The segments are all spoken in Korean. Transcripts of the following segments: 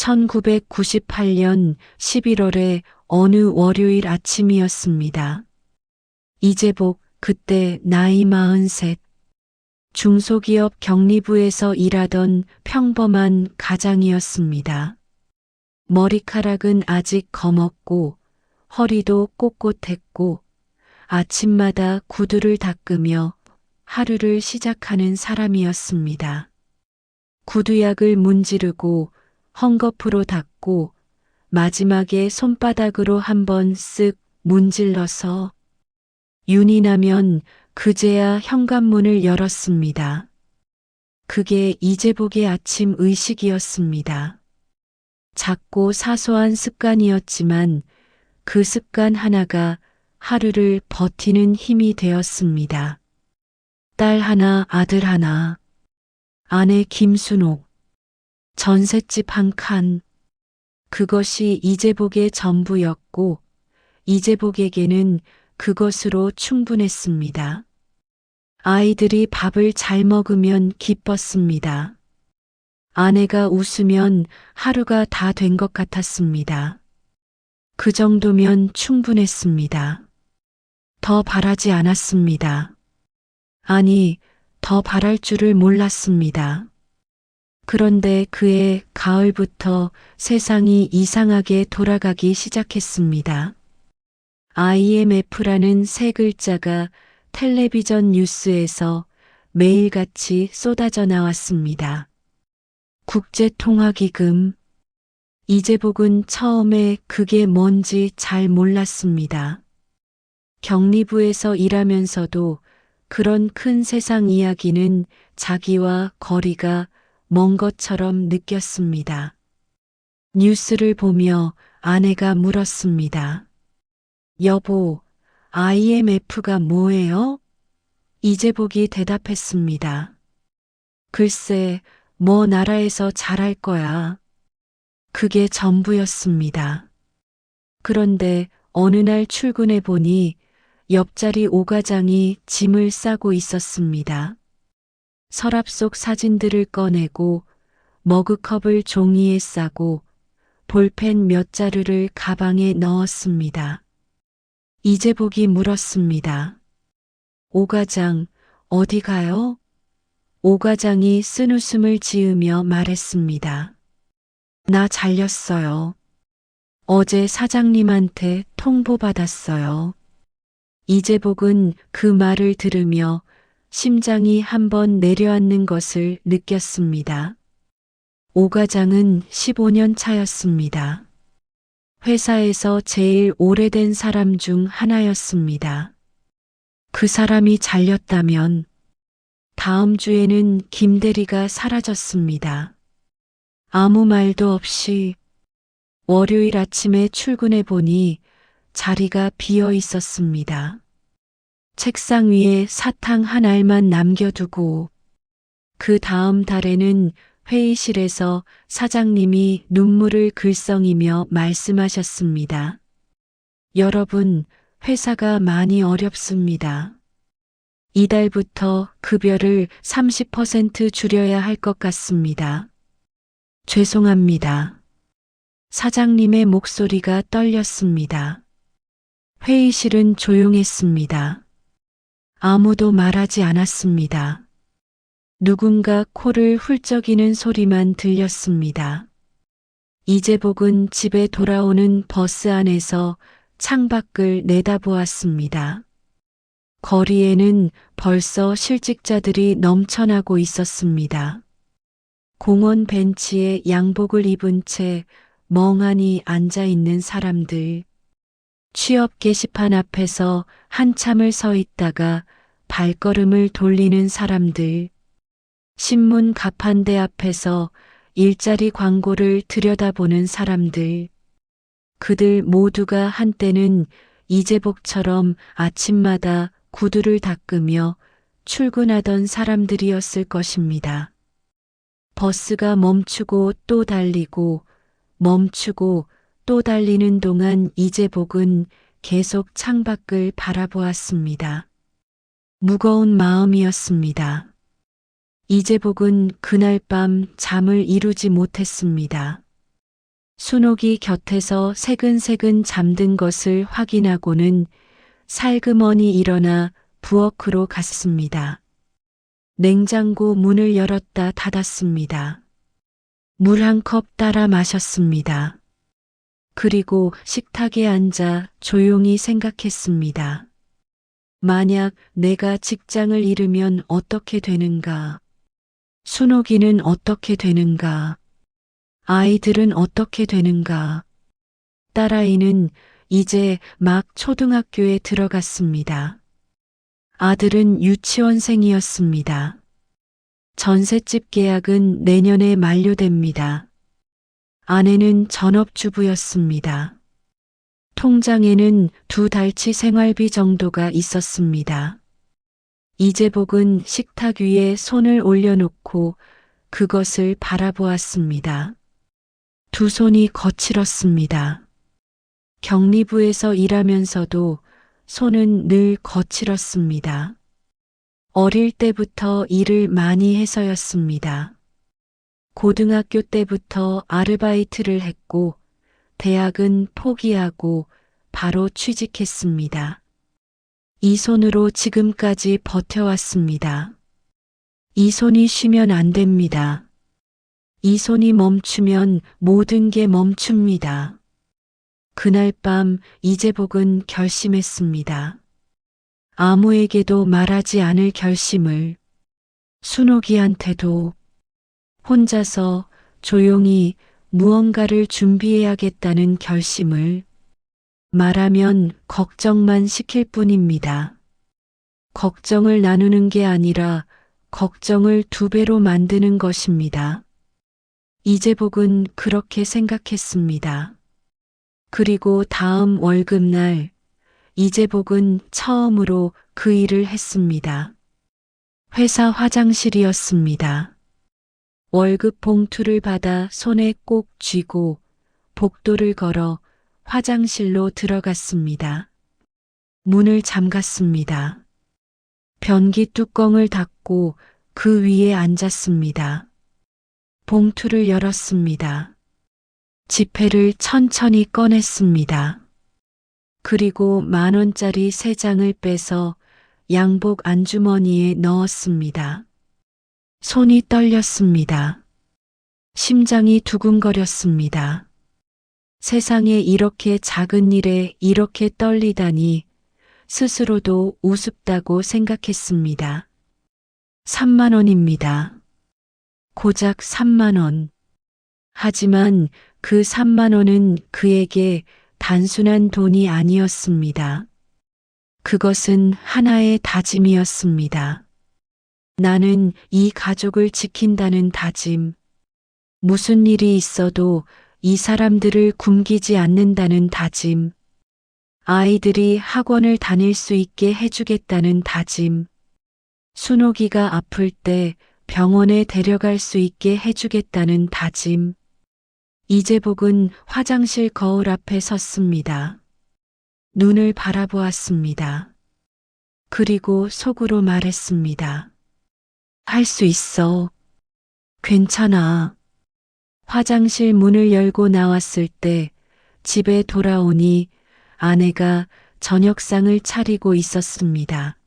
1998년 11월의 어느 월요일 아침이었습니다. 이재복, 그때 나이 43, 중소기업 격리부에서 일하던 평범한 가장이었습니다. 머리카락은 아직 검었고 허리도 꼿꼿했고 아침마다 구두를 닦으며 하루를 시작하는 사람이었습니다. 구두약을 문지르고 헝겊으로 닦고 마지막에 손바닥으로 한번 쓱 문질러서 윤이 나면 그제야 현관문을 열었습니다. 그게 이재복의 아침 의식이었습니다. 작고 사소한 습관이었지만 그 습관 하나가 하루를 버티는 힘이 되었습니다. 딸 하나, 아들 하나, 아내 김순옥, 전셋집 한 칸, 그것이 이재복의 전부였고 이재복에게는 그것으로 충분했습니다. 아이들이 밥을 잘 먹으면 기뻤습니다. 아내가 웃으면 하루가 다 된 것 같았습니다. 그 정도면 충분했습니다. 더 바라지 않았습니다. 아니, 더 바랄 줄을 몰랐습니다. 그런데 그해 가을부터 세상이 이상하게 돌아가기 시작했습니다. IMF라는 세 글자가 텔레비전 뉴스에서 매일같이 쏟아져 나왔습니다. 국제통화기금. 이재복은 처음에 그게 뭔지 잘 몰랐습니다. 격리부에서 일하면서도 그런 큰 세상 이야기는 자기와 거리가 먼 것처럼 느꼈습니다. 뉴스를 보며 아내가 물었습니다. 여보, IMF가 뭐예요? 이재복이 대답했습니다. 글쎄, 뭐 나라에서 잘할 거야. 그게 전부였습니다. 그런데 어느 날 출근해 보니 옆자리 오과장이 짐을 싸고 있었습니다. 서랍 속 사진들을 꺼내고 머그컵을 종이에 싸고 볼펜 몇 자루를 가방에 넣었습니다. 이재복이 물었습니다. 오과장, 어디 가요? 오과장이 쓴웃음을 지으며 말했습니다. 나 잘렸어요. 어제 사장님한테 통보받았어요. 이재복은 그 말을 들으며 심장이 한번 내려앉는 것을 느꼈습니다. 오과장은 15년 차였습니다. 회사에서 제일 오래된 사람 중 하나였습니다. 그 사람이 잘렸다면 다음 주에는 김대리가 사라졌습니다. 아무 말도 없이 월요일 아침에 출근해 보니 자리가 비어 있었습니다. 책상 위에 사탕 한 알만 남겨두고 그 다음 달에는 회의실에서 사장님이 눈물을 글썽이며 말씀하셨습니다. 여러분, 회사가 많이 어렵습니다. 이달부터 급여를 30% 줄여야 할 것 같습니다. 죄송합니다. 사장님의 목소리가 떨렸습니다. 회의실은 조용했습니다. 아무도 말하지 않았습니다. 누군가 코를 훌쩍이는 소리만 들렸습니다. 이재복은 집에 돌아오는 버스 안에서 창밖을 내다보았습니다. 거리에는 벌써 실직자들이 넘쳐나고 있었습니다. 공원 벤치에 양복을 입은 채 멍하니 앉아 있는 사람들, 취업 게시판 앞에서 한참을 서 있다가 발걸음을 돌리는 사람들, 신문 가판대 앞에서 일자리 광고를 들여다보는 사람들, 그들 모두가 한때는 이재복처럼 아침마다 구두를 닦으며 출근하던 사람들이었을 것입니다. 버스가 멈추고 또 달리고 멈추고 또 달리는 동안 이재복은 계속 창밖을 바라보았습니다. 무거운 마음이었습니다. 이재복은 그날 밤 잠을 이루지 못했습니다. 순옥이 곁에서 새근새근 잠든 것을 확인하고는 살그머니 일어나 부엌으로 갔습니다. 냉장고 문을 열었다 닫았습니다. 물 한 컵 따라 마셨습니다. 그리고 식탁에 앉아 조용히 생각했습니다. 만약 내가 직장을 잃으면 어떻게 되는가? 순옥이는 어떻게 되는가? 아이들은 어떻게 되는가? 딸아이는 이제 막 초등학교에 들어갔습니다. 아들은 유치원생이었습니다. 전셋집 계약은 내년에 만료됩니다. 아내는 전업주부였습니다. 통장에는 2달치 생활비 정도가 있었습니다. 이재복은 식탁 위에 손을 올려놓고 그것을 바라보았습니다. 두 손이 거칠었습니다. 격리부에서 일하면서도 손은 늘 거칠었습니다. 어릴 때부터 일을 많이 해서였습니다. 고등학교 때부터 아르바이트를 했고 대학은 포기하고 바로 취직했습니다. 이 손으로 지금까지 버텨왔습니다. 이 손이 쉬면 안 됩니다. 이 손이 멈추면 모든 게 멈춥니다. 그날 밤 이재복은 결심했습니다. 아무에게도 말하지 않을 결심을, 순옥이한테도. 혼자서 조용히 무언가를 준비해야겠다는 결심을. 말하면 걱정만 시킬 뿐입니다. 걱정을 나누는 게 아니라 걱정을 2배로 만드는 것입니다. 이재복은 그렇게 생각했습니다. 그리고 다음 월급날 이재복은 처음으로 그 일을 했습니다. 회사 화장실이었습니다. 월급 봉투를 받아 손에 꼭 쥐고 복도를 걸어 화장실로 들어갔습니다. 문을 잠갔습니다. 변기 뚜껑을 닫고 그 위에 앉았습니다. 봉투를 열었습니다. 지폐를 천천히 꺼냈습니다. 그리고 10,000원짜리 3장을 빼서 양복 안주머니에 넣었습니다. 손이 떨렸습니다. 심장이 두근거렸습니다. 세상에 이렇게 작은 일에 이렇게 떨리다니 스스로도 우습다고 생각했습니다. 3만 원입니다. 고작 3만 원. 하지만 그 3만 원은 그에게 단순한 돈이 아니었습니다. 그것은 하나의 다짐이었습니다. 나는 이 가족을 지킨다는 다짐. 무슨 일이 있어도 이 사람들을 굶기지 않는다는 다짐. 아이들이 학원을 다닐 수 있게 해주겠다는 다짐. 순옥이가 아플 때 병원에 데려갈 수 있게 해주겠다는 다짐. 이재복은 화장실 거울 앞에 섰습니다. 눈을 바라보았습니다. 그리고 속으로 말했습니다. 할 수 있어. 괜찮아. 화장실 문을 열고 나왔을 때 집에 돌아오니 아내가 저녁상을 차리고 있었습니다.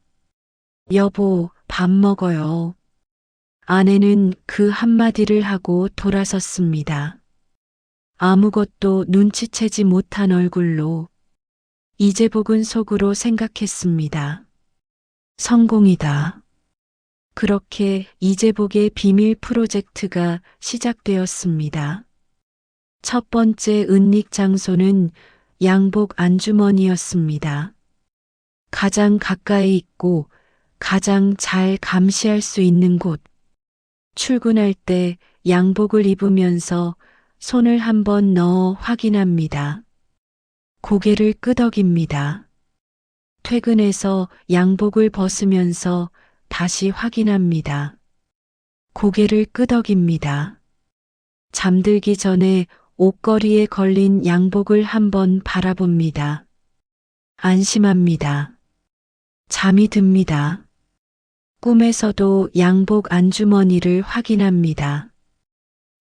여보, 밥 먹어요. 아내는 그 한마디를 하고 돌아섰습니다. 아무것도 눈치채지 못한 얼굴로. 이재복은 속으로 생각했습니다. 성공이다. 그렇게 이재복의 비밀 프로젝트가 시작되었습니다. 첫 번째 은닉 장소는 양복 안주머니였습니다. 가장 가까이 있고 가장 잘 감시할 수 있는 곳. 출근할 때 양복을 입으면서 손을 한번 넣어 확인합니다. 고개를 끄덕입니다. 퇴근해서 양복을 벗으면서 다시 확인합니다. 고개를 끄덕입니다. 잠들기 전에 옷걸이에 걸린 양복을 한번 바라봅니다. 안심합니다. 잠이 듭니다. 꿈에서도 양복 안주머니를 확인합니다.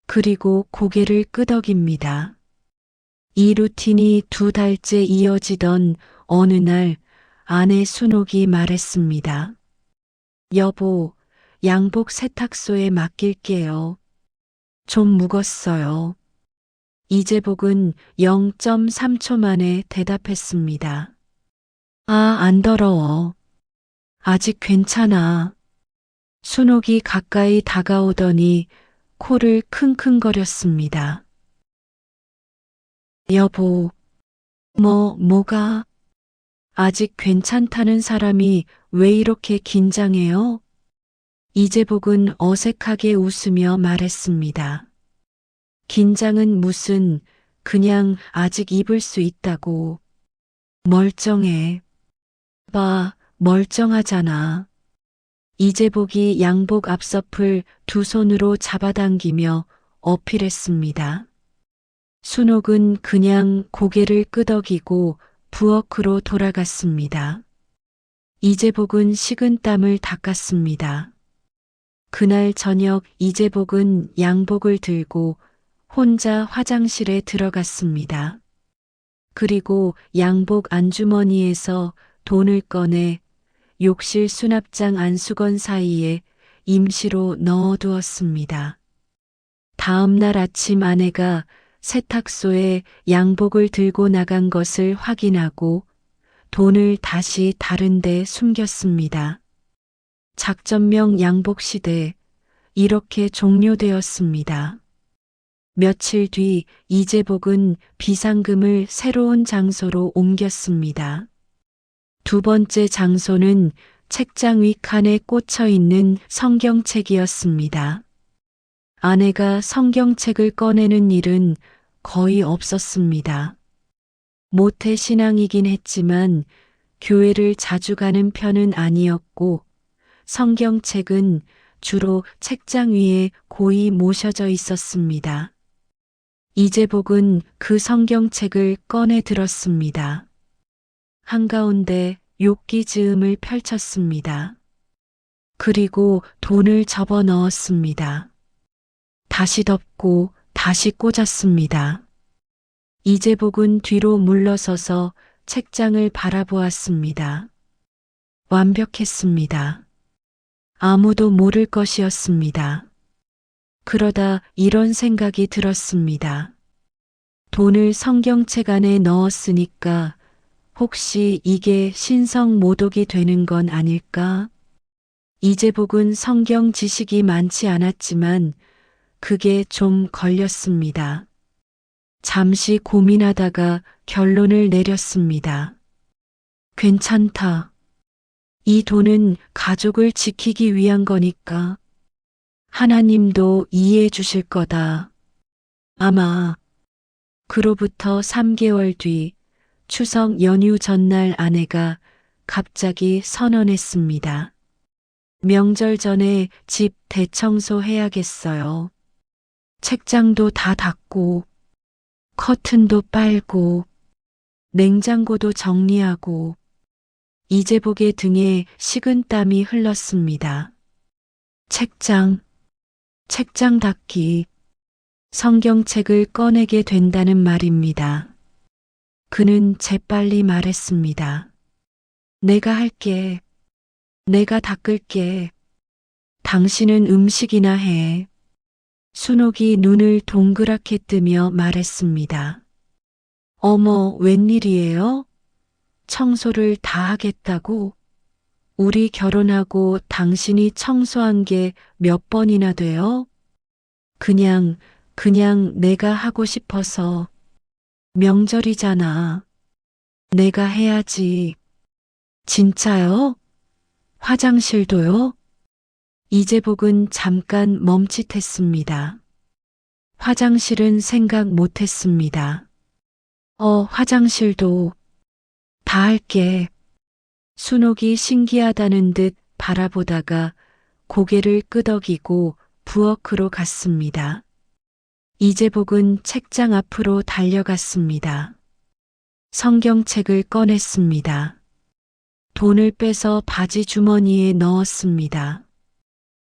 그리고 고개를 끄덕입니다. 이 루틴이 2달째 이어지던 어느 날 아내 순옥이 말했습니다. 여보, 양복 세탁소에 맡길게요. 좀 묵었어요. 이재복은 0.3초 만에 대답했습니다. 아, 안 더러워. 아직 괜찮아. 순옥이 가까이 다가오더니 코를 킁킁거렸습니다. 여보, 뭐가? 아직 괜찮다는 사람이 왜 이렇게 긴장해요? 이재복은 어색하게 웃으며 말했습니다. 긴장은 무슨, 그냥 아직 입을 수 있다고. 멀쩡해. 봐, 멀쩡하잖아. 이재복이 양복 앞서풀 2손으로 잡아당기며 어필했습니다. 순옥은 그냥 고개를 끄덕이고 부엌으로 돌아갔습니다. 이재복은 식은땀을 닦았습니다. 그날 저녁 이재복은 양복을 들고 혼자 화장실에 들어갔습니다. 그리고 양복 안주머니에서 돈을 꺼내 욕실 수납장 안수건 사이에 임시로 넣어두었습니다. 다음 날 아침 아내가 세탁소에 양복을 들고 나간 것을 확인하고 돈을 다시 다른 데 숨겼습니다. 작전명 양복 시대 이렇게 종료되었습니다. 며칠 뒤 이재복은 비상금을 새로운 장소로 옮겼습니다. 2번째 장소는 책장 위 칸에 꽂혀 있는 성경책이었습니다. 아내가 성경책을 꺼내는 일은 거의 없었습니다. 모태 신앙이긴 했지만 교회를 자주 가는 편은 아니었고 성경책은 주로 책장 위에 고이 모셔져 있었습니다. 이재복은 그 성경책을 꺼내 들었습니다. 한가운데 욥기 즈음을 펼쳤습니다. 그리고 돈을 접어 넣었습니다. 다시 덮고 다시 꽂았습니다. 이재복은 뒤로 물러서서 책장을 바라보았습니다. 완벽했습니다. 아무도 모를 것이었습니다. 그러다 이런 생각이 들었습니다. 돈을 성경책 안에 넣었으니까 혹시 이게 신성 모독이 되는 건 아닐까? 이재복은 성경 지식이 많지 않았지만 그게 좀 걸렸습니다. 잠시 고민하다가 결론을 내렸습니다. 괜찮다. 이 돈은 가족을 지키기 위한 거니까 하나님도 이해해 주실 거다. 아마. 그로부터 3개월 뒤 추석 연휴 전날 아내가 갑자기 선언했습니다. 명절 전에 집 대청소 해야겠어요. 책장도 다 닦고, 커튼도 빨고, 냉장고도 정리하고, 이재복의 등에 식은땀이 흘렀습니다. 책장 닦기, 성경책을 꺼내게 된다는 말입니다. 그는 재빨리 말했습니다. 내가 할게. 내가 닦을게. 당신은 음식이나 해. 순옥이 눈을 동그랗게 뜨며 말했습니다. 어머, 웬일이에요? 청소를 다 하겠다고? 우리 결혼하고 당신이 청소한 게 몇 번이나 돼요? 그냥 내가 하고 싶어서. 명절이잖아. 내가 해야지. 진짜요? 화장실도요? 이재복은 잠깐 멈칫했습니다. 화장실은 생각 못했습니다. 화장실도 다 할게. 순옥이 신기하다는 듯 바라보다가 고개를 끄덕이고 부엌으로 갔습니다. 이재복은 책장 앞으로 달려갔습니다. 성경책을 꺼냈습니다. 돈을 빼서 바지 주머니에 넣었습니다.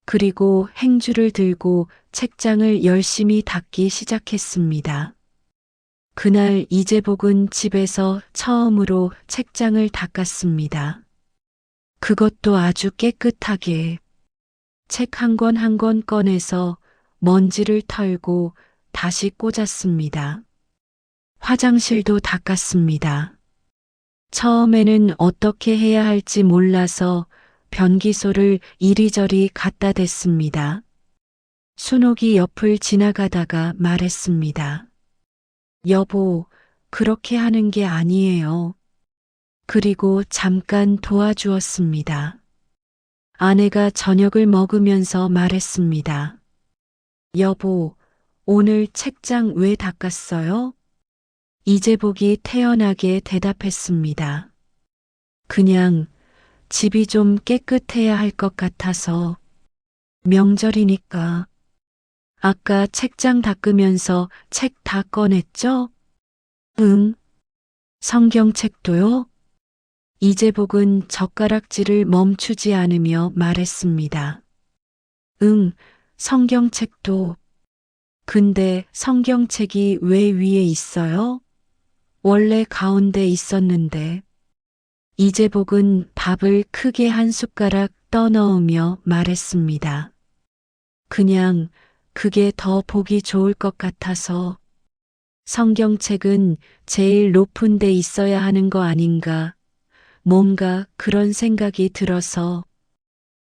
그리고 행주를 들고 책장을 열심히 닦기 시작했습니다. 그날 이재복은 집에서 처음으로 책장을 닦았습니다. 그것도 아주 깨끗하게 책 한 권 한 권 꺼내서 먼지를 털고 다시 꽂았습니다. 화장실도 닦았습니다. 처음에는 어떻게 해야 할지 몰라서 변기소를 이리저리 갖다 댔습니다. 순옥이 옆을 지나가다가 말했습니다. 여보, 그렇게 하는 게 아니에요. 그리고 잠깐 도와주었습니다. 아내가 저녁을 먹으면서 말했습니다. 여보, 오늘 책장 왜 닦았어요? 이재복이 태연하게 대답했습니다. 그냥 집이 좀 깨끗해야 할 것 같아서. 명절이니까. 아까 책장 닦으면서 책 다 꺼냈죠? 응. 성경책도요? 이재복은 젓가락질을 멈추지 않으며 말했습니다. 응, 성경책도. 근데 성경책이 왜 위에 있어요? 원래 가운데 있었는데. 이재복은 밥을 크게 한 숟가락 떠넣으며 말했습니다. 그냥 그게 더 보기 좋을 것 같아서. 성경책은 제일 높은 데 있어야 하는 거 아닌가. 뭔가 그런 생각이 들어서.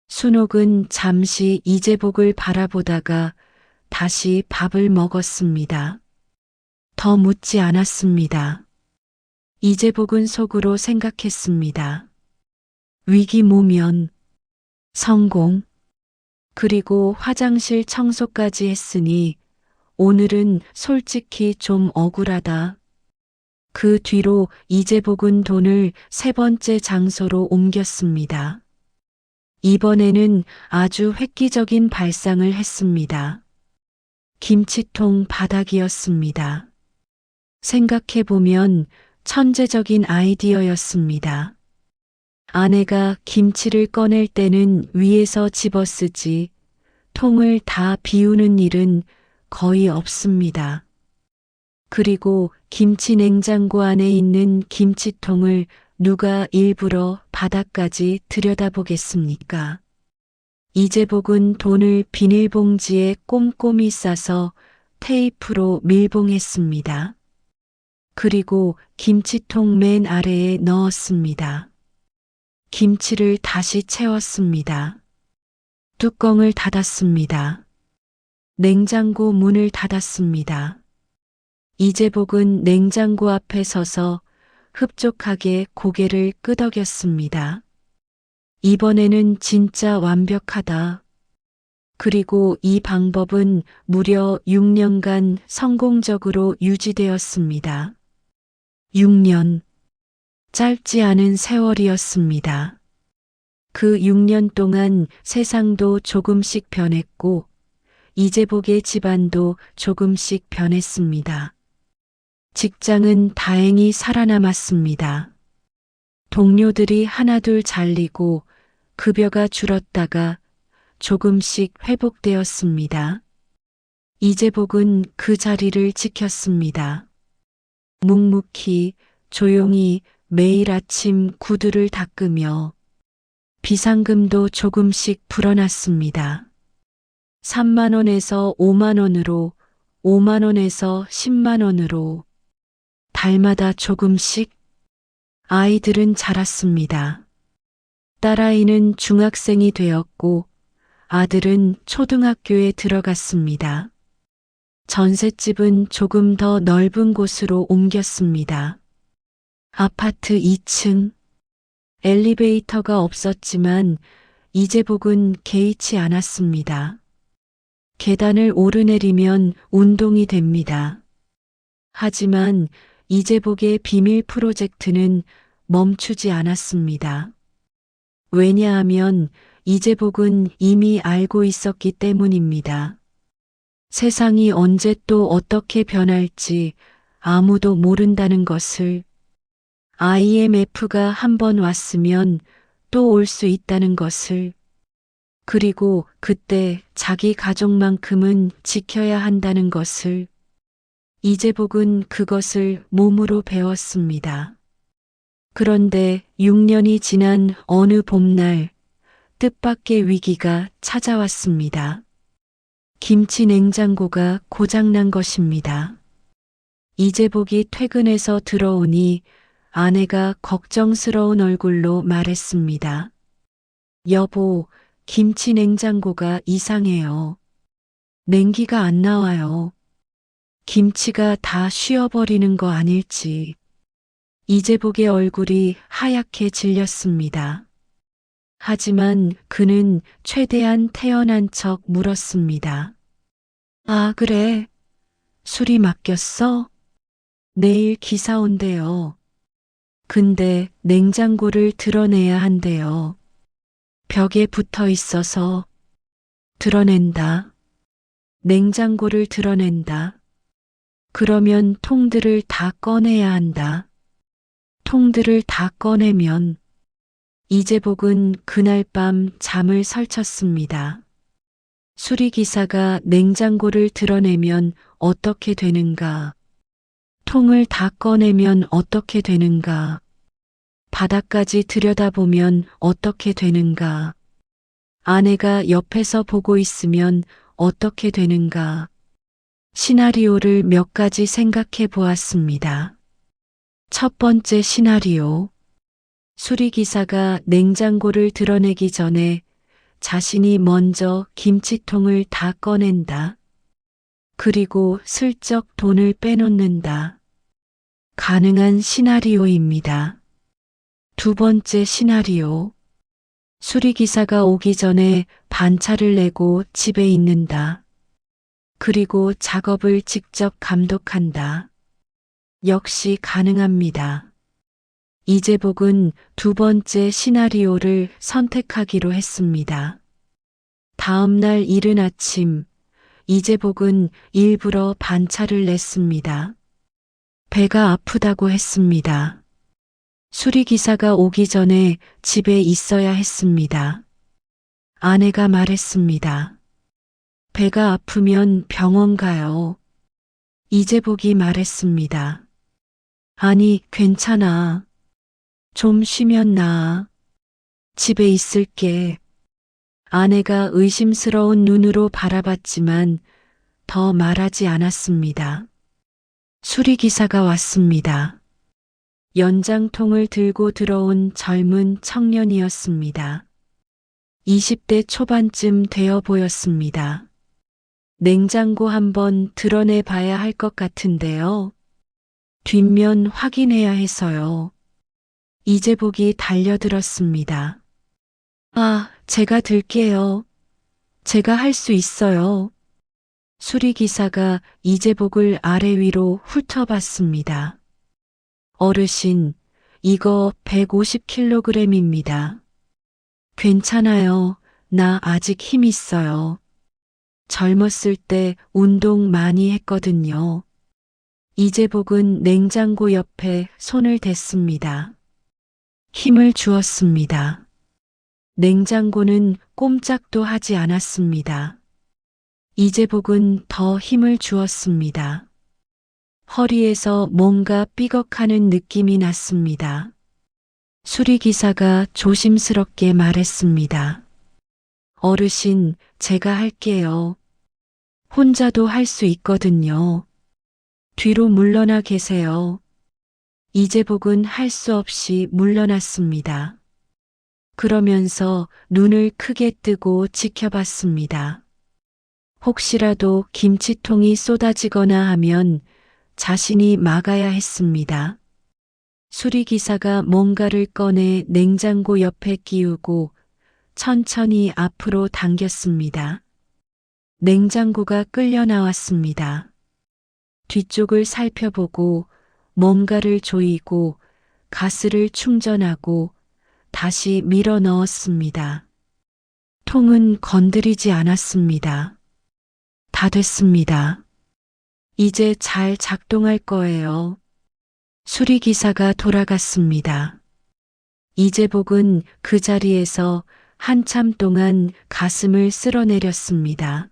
순옥은 잠시 이재복을 바라보다가 다시 밥을 먹었습니다. 더 묻지 않았습니다. 이재복은 속으로 생각했습니다. 위기 모면, 성공, 그리고 화장실 청소까지 했으니 오늘은 솔직히 좀 억울하다. 그 뒤로 이재복은 돈을 세 번째 장소로 옮겼습니다. 이번에는 아주 획기적인 발상을 했습니다. 김치통 바닥이었습니다. 생각해보면 천재적인 아이디어였습니다. 아내가 김치를 꺼낼 때는 위에서 집어쓰지 통을 다 비우는 일은 거의 없습니다. 그리고 김치 냉장고 안에 있는 김치통을 누가 일부러 바닥까지 들여다보겠습니까? 이재복은 돈을 비닐봉지에 꼼꼼히 싸서 테이프로 밀봉했습니다. 그리고 김치통 맨 아래에 넣었습니다. 김치를 다시 채웠습니다. 뚜껑을 닫았습니다. 냉장고 문을 닫았습니다. 이재복은 냉장고 앞에 서서 흡족하게 고개를 끄덕였습니다. 이번에는 진짜 완벽하다. 그리고 이 방법은 무려 6년간 성공적으로 유지되었습니다. 6년. 짧지 않은 세월이었습니다. 그 6년 동안 세상도 조금씩 변했고 이재복의 집안도 조금씩 변했습니다. 직장은 다행히 살아남았습니다. 동료들이 하나둘 잘리고 급여가 줄었다가 조금씩 회복되었습니다. 이재복은 그 자리를 지켰습니다. 묵묵히 조용히 매일 아침 구두를 닦으며 비상금도 조금씩 불어났습니다. 3만 원에서 5만 원으로, 5만 원에서 10만 원으로 달마다 조금씩. 아이들은 자랐습니다. 딸아이는 중학생이 되었고 아들은 초등학교에 들어갔습니다. 전셋집은 조금 더 넓은 곳으로 옮겼습니다. 아파트 2층. 엘리베이터가 없었지만 이재복은 개의치 않았습니다. 계단을 오르내리면 운동이 됩니다. 하지만 이재복의 비밀 프로젝트는 멈추지 않았습니다. 왜냐하면 이재복은 이미 알고 있었기 때문입니다. 세상이 언제 또 어떻게 변할지 아무도 모른다는 것을. IMF가 한 번 왔으면 또 올 수 있다는 것을. 그리고 그때 자기 가족만큼은 지켜야 한다는 것을. 이재복은 그것을 몸으로 배웠습니다. 그런데 6년이 지난 어느 봄날 뜻밖의 위기가 찾아왔습니다. 김치 냉장고가 고장난 것입니다. 이재복이 퇴근해서 들어오니 아내가 걱정스러운 얼굴로 말했습니다. 여보, 김치 냉장고가 이상해요. 냉기가 안 나와요. 김치가 다 쉬어버리는 거 아닐지. 이재복의 얼굴이 하얗게 질렸습니다. 하지만 그는 최대한 태연한 척 물었습니다. 아, 그래. 술이 맡겼어? 내일 기사 온대요. 근데 냉장고를 드러내야 한대요. 벽에 붙어 있어서. 드러낸다. 냉장고를 드러낸다. 그러면 통들을 다 꺼내야 한다. 통들을 다 꺼내면 이재복은 그날 밤 잠을 설쳤습니다. 수리기사가 냉장고를 드러내면 어떻게 되는가? 통을 다 꺼내면 어떻게 되는가? 바닥까지 들여다보면 어떻게 되는가? 아내가 옆에서 보고 있으면 어떻게 되는가? 시나리오를 몇 가지 생각해 보았습니다. 첫 번째 시나리오. 수리기사가 냉장고를 드러내기 전에 자신이 먼저 김치통을 다 꺼낸다. 그리고 슬쩍 돈을 빼놓는다. 가능한 시나리오입니다. 두 번째 시나리오. 수리기사가 오기 전에 반차를 내고 집에 있는다. 그리고 작업을 직접 감독한다. 역시 가능합니다. 이재복은 두 번째 시나리오를 선택하기로 했습니다. 다음 날 이른 아침, 이재복은 일부러 반차를 냈습니다. 배가 아프다고 했습니다. 수리기사가 오기 전에 집에 있어야 했습니다. 아내가 말했습니다. 배가 아프면 병원 가요. 이재복이 말했습니다. 아니, 괜찮아. 좀 쉬면 나아. 집에 있을게. 아내가 의심스러운 눈으로 바라봤지만 더 말하지 않았습니다. 수리기사가 왔습니다. 연장통을 들고 들어온 젊은 청년이었습니다. 20대 초반쯤 되어 보였습니다. 냉장고 한번 드러내 봐야 할 것 같은데요. 뒷면 확인해야 해서요. 이재복이 달려들었습니다. 아, 제가 들게요. 제가 할 수 있어요. 수리기사가 이재복을 아래 위로 훑어봤습니다. 어르신, 이거 150kg입니다. 괜찮아요. 나 아직 힘 있어요. 젊었을 때 운동 많이 했거든요. 이재복은 냉장고 옆에 손을 댔습니다. 힘을 주었습니다. 냉장고는 꼼짝도 하지 않았습니다. 이재복은 더 힘을 주었습니다. 허리에서 뭔가 삐걱하는 느낌이 났습니다. 수리기사가 조심스럽게 말했습니다. 어르신, 제가 할게요. 혼자도 할 수 있거든요. 뒤로 물러나 계세요. 이재복은 할 수 없이 물러났습니다. 그러면서 눈을 크게 뜨고 지켜봤습니다. 혹시라도 김치통이 쏟아지거나 하면 자신이 막아야 했습니다. 수리기사가 뭔가를 꺼내 냉장고 옆에 끼우고 천천히 앞으로 당겼습니다. 냉장고가 끌려 나왔습니다. 뒤쪽을 살펴보고 뭔가를 조이고 가스를 충전하고 다시 밀어 넣었습니다. 통은 건드리지 않았습니다. 다 됐습니다. 이제 잘 작동할 거예요. 수리기사가 돌아갔습니다. 이재복은 그 자리에서 한참 동안 가슴을 쓸어내렸습니다.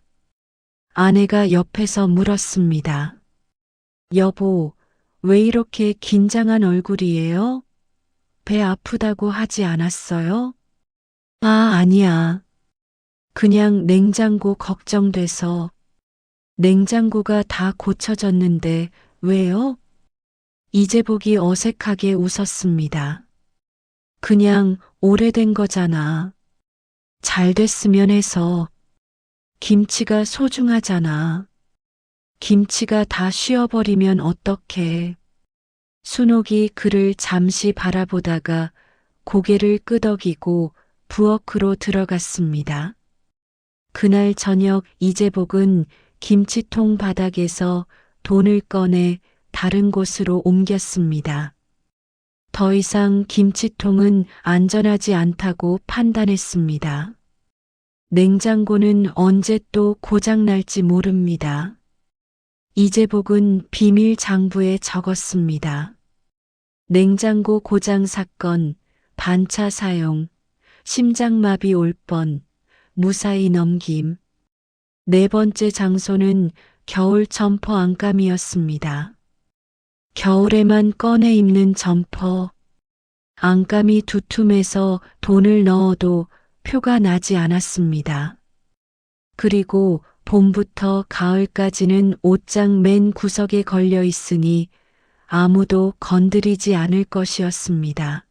아내가 옆에서 물었습니다. 여보, 왜 이렇게 긴장한 얼굴이에요? 배 아프다고 하지 않았어요? 아, 아니야. 그냥 냉장고 걱정돼서. 냉장고가 다 고쳐졌는데 왜요? 이재복이 어색하게 웃었습니다. 그냥 오래된 거잖아. 잘 됐으면 해서. 김치가 소중하잖아. 김치가 다 쉬어버리면 어떡해. 순옥이 그를 잠시 바라보다가 고개를 끄덕이고 부엌으로 들어갔습니다. 그날 저녁 이재복은 김치통 바닥에서 돈을 꺼내 다른 곳으로 옮겼습니다. 더 이상 김치통은 안전하지 않다고 판단했습니다. 냉장고는 언제 또 고장날지 모릅니다. 이재복은 비밀 장부에 적었습니다. 냉장고 고장 사건, 반차 사용, 심장마비 올 뻔, 무사히 넘김. 네 번째 장소는 겨울 점퍼 안감이었습니다. 겨울에만 꺼내 입는 점퍼. 안감이 두툼해서 돈을 넣어도 표가 나지 않았습니다. 그리고 봄부터 가을까지는 옷장 맨 구석에 걸려 있으니 아무도 건드리지 않을 것이었습니다.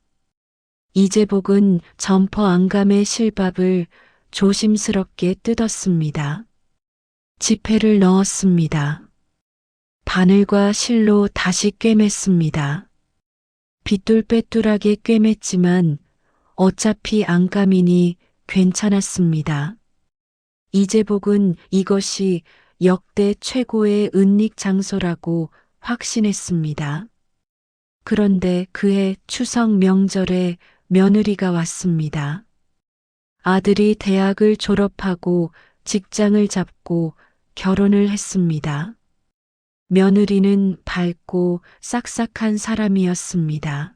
이재복은 점퍼 안감의 실밥을 조심스럽게 뜯었습니다. 지폐를 넣었습니다. 바늘과 실로 다시 꿰맸습니다. 삐뚤빼뚤하게 꿰맸지만 어차피 안감이니 괜찮았습니다. 이재복은 이것이 역대 최고의 은닉 장소라고 확신했습니다. 그런데 그해 추석 명절에 며느리가 왔습니다. 아들이 대학을 졸업하고 직장을 잡고 결혼을 했습니다. 며느리는 밝고 싹싹한 사람이었습니다.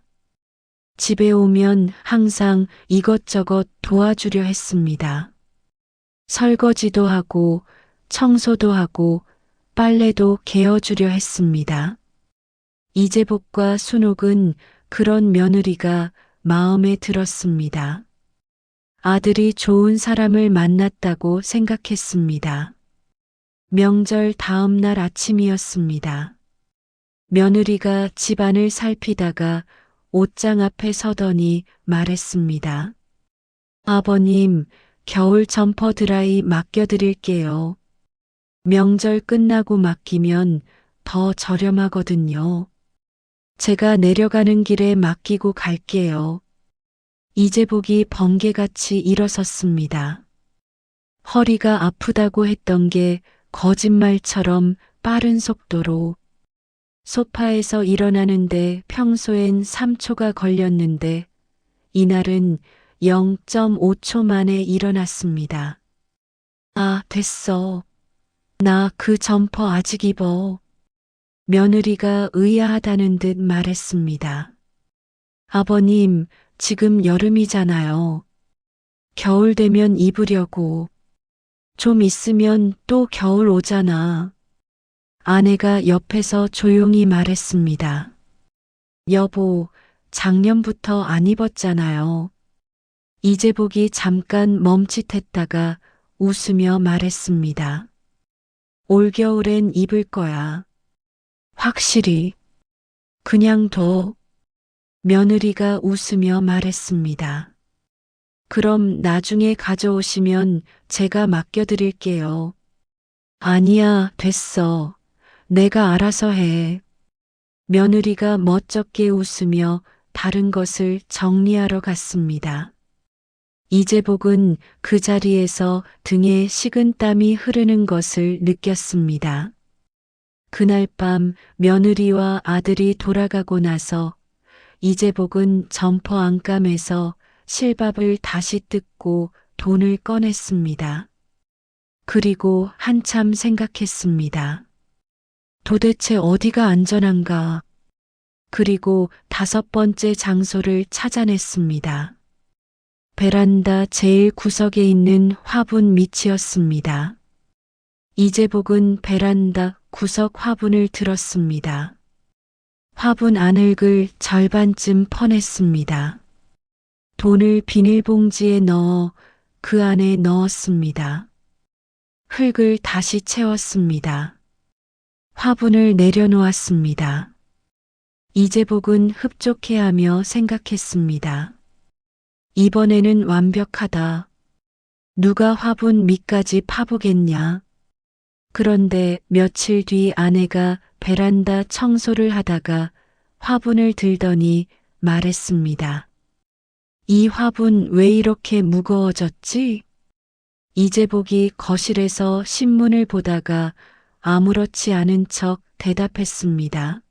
집에 오면 항상 이것저것 도와주려 했습니다. 설거지도 하고 청소도 하고 빨래도 개어주려 했습니다. 이재복과 순옥은 그런 며느리가 마음에 들었습니다. 아들이 좋은 사람을 만났다고 생각했습니다. 명절 다음 날 아침이었습니다. 며느리가 집안을 살피다가 옷장 앞에 서더니 말했습니다. 아버님, 겨울 점퍼 드라이 맡겨드릴게요. 명절 끝나고 맡기면 더 저렴하거든요. 제가 내려가는 길에 맡기고 갈게요. 이재복이 번개같이 일어섰습니다. 허리가 아프다고 했던 게 거짓말처럼 빠른 속도로. 소파에서 일어나는데 평소엔 3초가 걸렸는데 이날은 0.5초 만에 일어났습니다. 아, 됐어. 나 그 점퍼 아직 입어. 며느리가 의아하다는 듯 말했습니다. 아버님, 지금 여름이잖아요. 겨울 되면 입으려고. 좀 있으면 또 겨울 오잖아. 아내가 옆에서 조용히 말했습니다. 여보, 작년부터 안 입었잖아요. 이재복이 잠깐 멈칫했다가 웃으며 말했습니다. 올겨울엔 입을 거야. 확실히. 그냥 둬. 며느리가 웃으며 말했습니다. 그럼 나중에 가져오시면 제가 맡겨드릴게요. 아니야, 됐어. 내가 알아서 해. 며느리가 멋쩍게 웃으며 다른 것을 정리하러 갔습니다. 이재복은 그 자리에서 등에 식은땀이 흐르는 것을 느꼈습니다. 그날 밤 며느리와 아들이 돌아가고 나서 이재복은 점퍼 안감에서 실밥을 다시 뜯고 돈을 꺼냈습니다. 그리고 한참 생각했습니다. 도대체 어디가 안전한가? 그리고 5번째 장소를 찾아냈습니다. 베란다 제일 구석에 있는 화분 밑이었습니다. 이재복은 베란다 구석 화분을 들었습니다. 화분 안흙을 절반쯤 퍼냈습니다. 돈을 비닐봉지에 넣어 그 안에 넣었습니다. 흙을 다시 채웠습니다. 화분을 내려놓았습니다. 이재복은 흡족해하며 생각했습니다. 이번에는 완벽하다. 누가 화분 밑까지 파보겠냐. 그런데 며칠 뒤 아내가 베란다 청소를 하다가 화분을 들더니 말했습니다. 이 화분 왜 이렇게 무거워졌지? 이재복이 거실에서 신문을 보다가 아무렇지 않은 척 대답했습니다.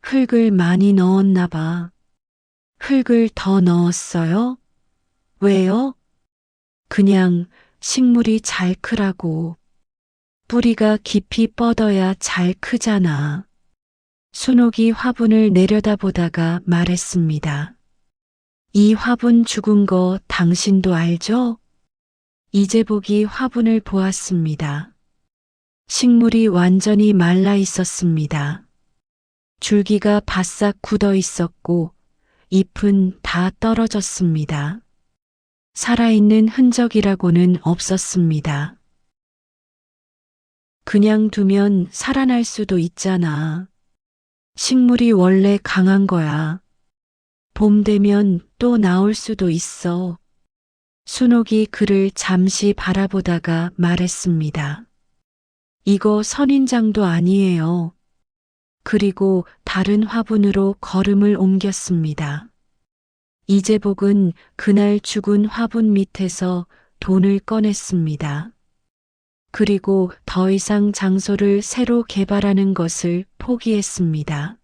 흙을 많이 넣었나 봐. 흙을 더 넣었어요? 왜요? 그냥 식물이 잘 크라고. 뿌리가 깊이 뻗어야 잘 크잖아. 순옥이 화분을 내려다보다가 말했습니다. 이 화분 죽은 거 당신도 알죠? 이재복이 화분을 보았습니다. 식물이 완전히 말라 있었습니다. 줄기가 바싹 굳어 있었고 잎은 다 떨어졌습니다. 살아있는 흔적이라고는 없었습니다. 그냥 두면 살아날 수도 있잖아. 식물이 원래 강한 거야. 봄 되면 또 나올 수도 있어. 순옥이 그를 잠시 바라보다가 말했습니다. 이거 선인장도 아니에요. 그리고 다른 화분으로 걸음을 옮겼습니다. 이재복은 그날 죽은 화분 밑에서 돈을 꺼냈습니다. 그리고 더 이상 장소를 새로 개발하는 것을 포기했습니다.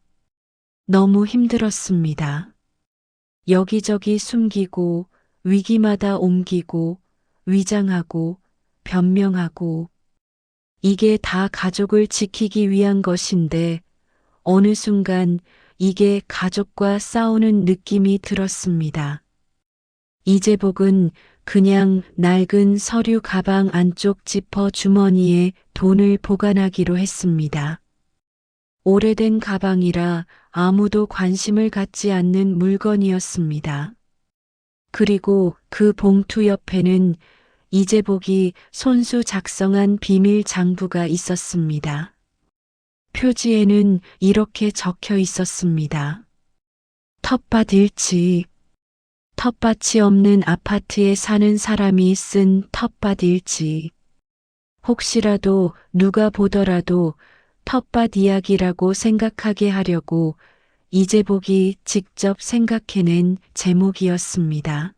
너무 힘들었습니다. 여기저기 숨기고 위기마다 옮기고 위장하고 변명하고 이게 다 가족을 지키기 위한 것인데 어느 순간 이게 가족과 싸우는 느낌이 들었습니다. 이재복은 그냥 낡은 서류 가방 안쪽 지퍼 주머니에 돈을 보관하기로 했습니다. 오래된 가방이라 아무도 관심을 갖지 않는 물건이었습니다. 그리고 그 봉투 옆에는 이재복이 손수 작성한 비밀 장부가 있었습니다. 표지에는 이렇게 적혀 있었습니다. 텃밭 일지. 텃밭이 없는 아파트에 사는 사람이 쓴 텃밭 일지. 혹시라도 누가 보더라도 텃밭 이야기라고 생각하게 하려고 이재복이 직접 생각해낸 제목이었습니다.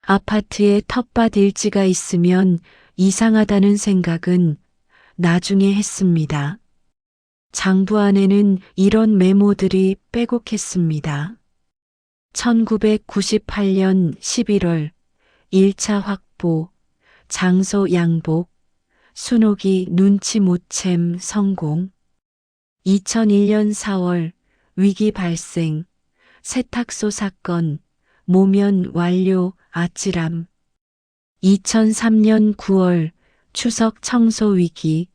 아파트에 텃밭 일지가 있으면 이상하다는 생각은 나중에 했습니다. 장부 안에는 이런 메모들이 빼곡했습니다. 1998년 11월 1차 확보, 장소 양복, 순옥이 눈치 못 챈 성공. 2001년 4월 위기 발생, 세탁소 사건, 모면 완료 아찔함. 2003년 9월 추석 청소 위기,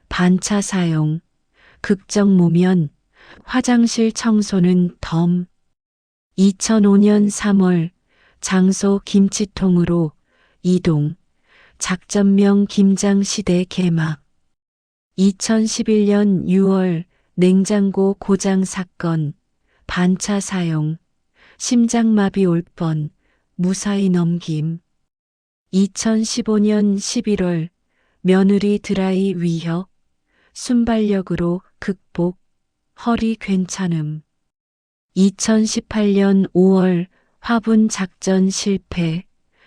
반차 사용, 극정 모면, 화장실 청소는 덤. 2005년 3월 장소 김치통으로 이동, 작전명 김장시대 개막. 2011년 6월 냉장고 고장 사건, 반차 사용, 심장마비 올 뻔, 무사히 넘김. 2015년 11월 며느리 드라이 위협, 순발력으로 극복, 허리 괜찮음. 2018년 5월 화분 작전 실패,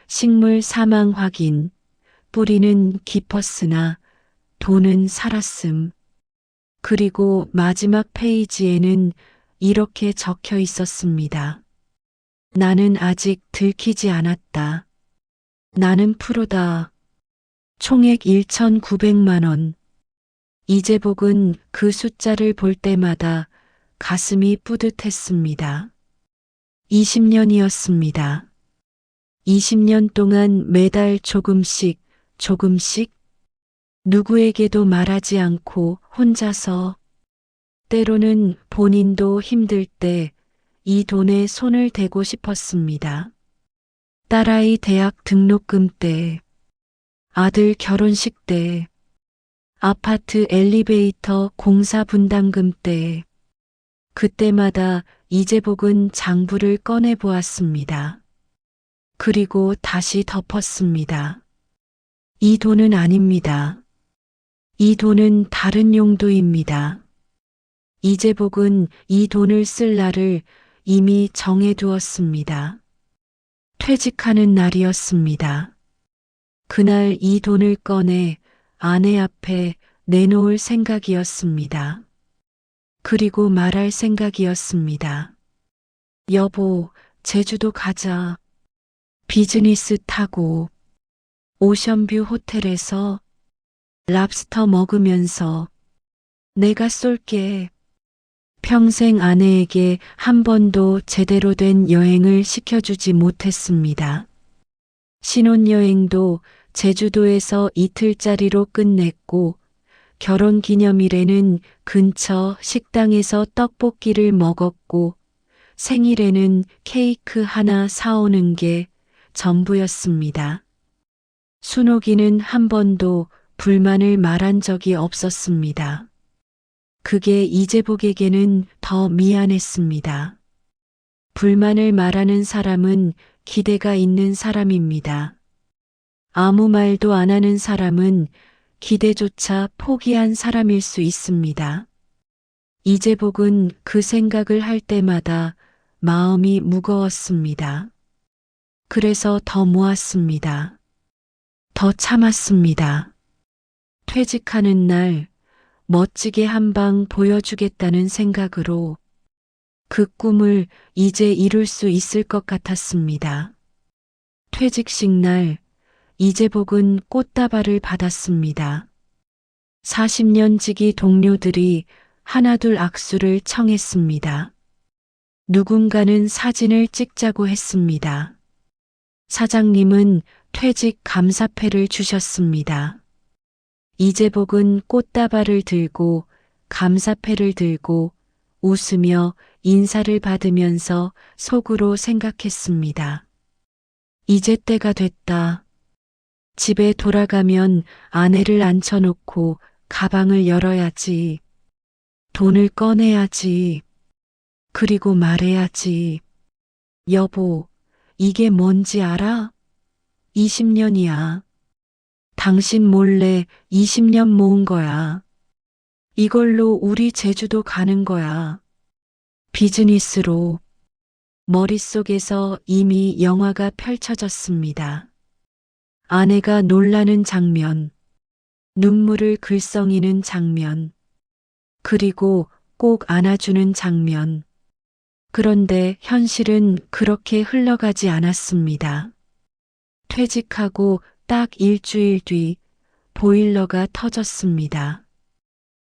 식물 사망 확인, 뿌리는 깊었으나 돈은 살았음. 그리고 마지막 페이지에는 이렇게 적혀 있었습니다. 나는 아직 들키지 않았다. 나는 프로다. 총액 1,900만 원. 이재복은 그 숫자를 볼 때마다 가슴이 뿌듯했습니다. 20년이었습니다. 20년 동안 매달 조금씩 누구에게도 말하지 않고 혼자서, 때로는 본인도 힘들 때 이 돈에 손을 대고 싶었습니다. 딸아이 대학 등록금 때, 아들 결혼식 때, 아파트 엘리베이터 공사 분담금 때, 그때마다 이재복은 장부를 꺼내 보았습니다. 그리고 다시 덮었습니다. 이 돈은 아닙니다. 이 돈은 다른 용도입니다. 이재복은 이 돈을 쓸 날을 이미 정해두었습니다. 퇴직하는 날이었습니다. 그날 이 돈을 꺼내 아내 앞에 내놓을 생각이었습니다. 그리고 말할 생각이었습니다. 여보, 제주도 가자. 비즈니스 타고 오션뷰 호텔에서 랍스터 먹으면서 내가 쏠게. 평생 아내에게 한 번도 제대로 된 여행을 시켜주지 못했습니다. 신혼여행도 제주도에서 이틀짜리로 끝냈고 결혼 기념일에는 근처 식당에서 떡볶이를 먹었고 생일에는 케이크 하나 사오는 게 전부였습니다. 순옥이는 한 번도 불만을 말한 적이 없었습니다. 그게 이재복에게는 더 미안했습니다. 불만을 말하는 사람은 기대가 있는 사람입니다. 아무 말도 안 하는 사람은 기대조차 포기한 사람일 수 있습니다. 이재복은 그 생각을 할 때마다 마음이 무거웠습니다. 그래서 더 모았습니다. 더 참았습니다. 퇴직하는 날 멋지게 한 방 보여주겠다는 생각으로 그 꿈을 이제 이룰 수 있을 것 같았습니다. 퇴직식 날 이재복은 꽃다발을 받았습니다. 40년 지기 동료들이 하나둘 악수를 청했습니다. 누군가는 사진을 찍자고 했습니다. 사장님은 퇴직 감사패를 주셨습니다. 이재복은 꽃다발을 들고 감사패를 들고 웃으며 인사를 받으면서 속으로 생각했습니다. 이제 때가 됐다. 집에 돌아가면 아내를 앉혀놓고 가방을 열어야지. 돈을 꺼내야지. 그리고 말해야지. 여보, 이게 뭔지 알아? 20년이야. 당신 몰래 20년 모은 거야. 이걸로 우리 제주도 가는 거야. 비즈니스로. 머릿속에서 이미 영화가 펼쳐졌습니다. 아내가 놀라는 장면, 눈물을 글썽이는 장면, 그리고 꼭 안아주는 장면. 그런데 현실은 그렇게 흘러가지 않았습니다. 퇴직하고 딱 일주일 뒤 보일러가 터졌습니다.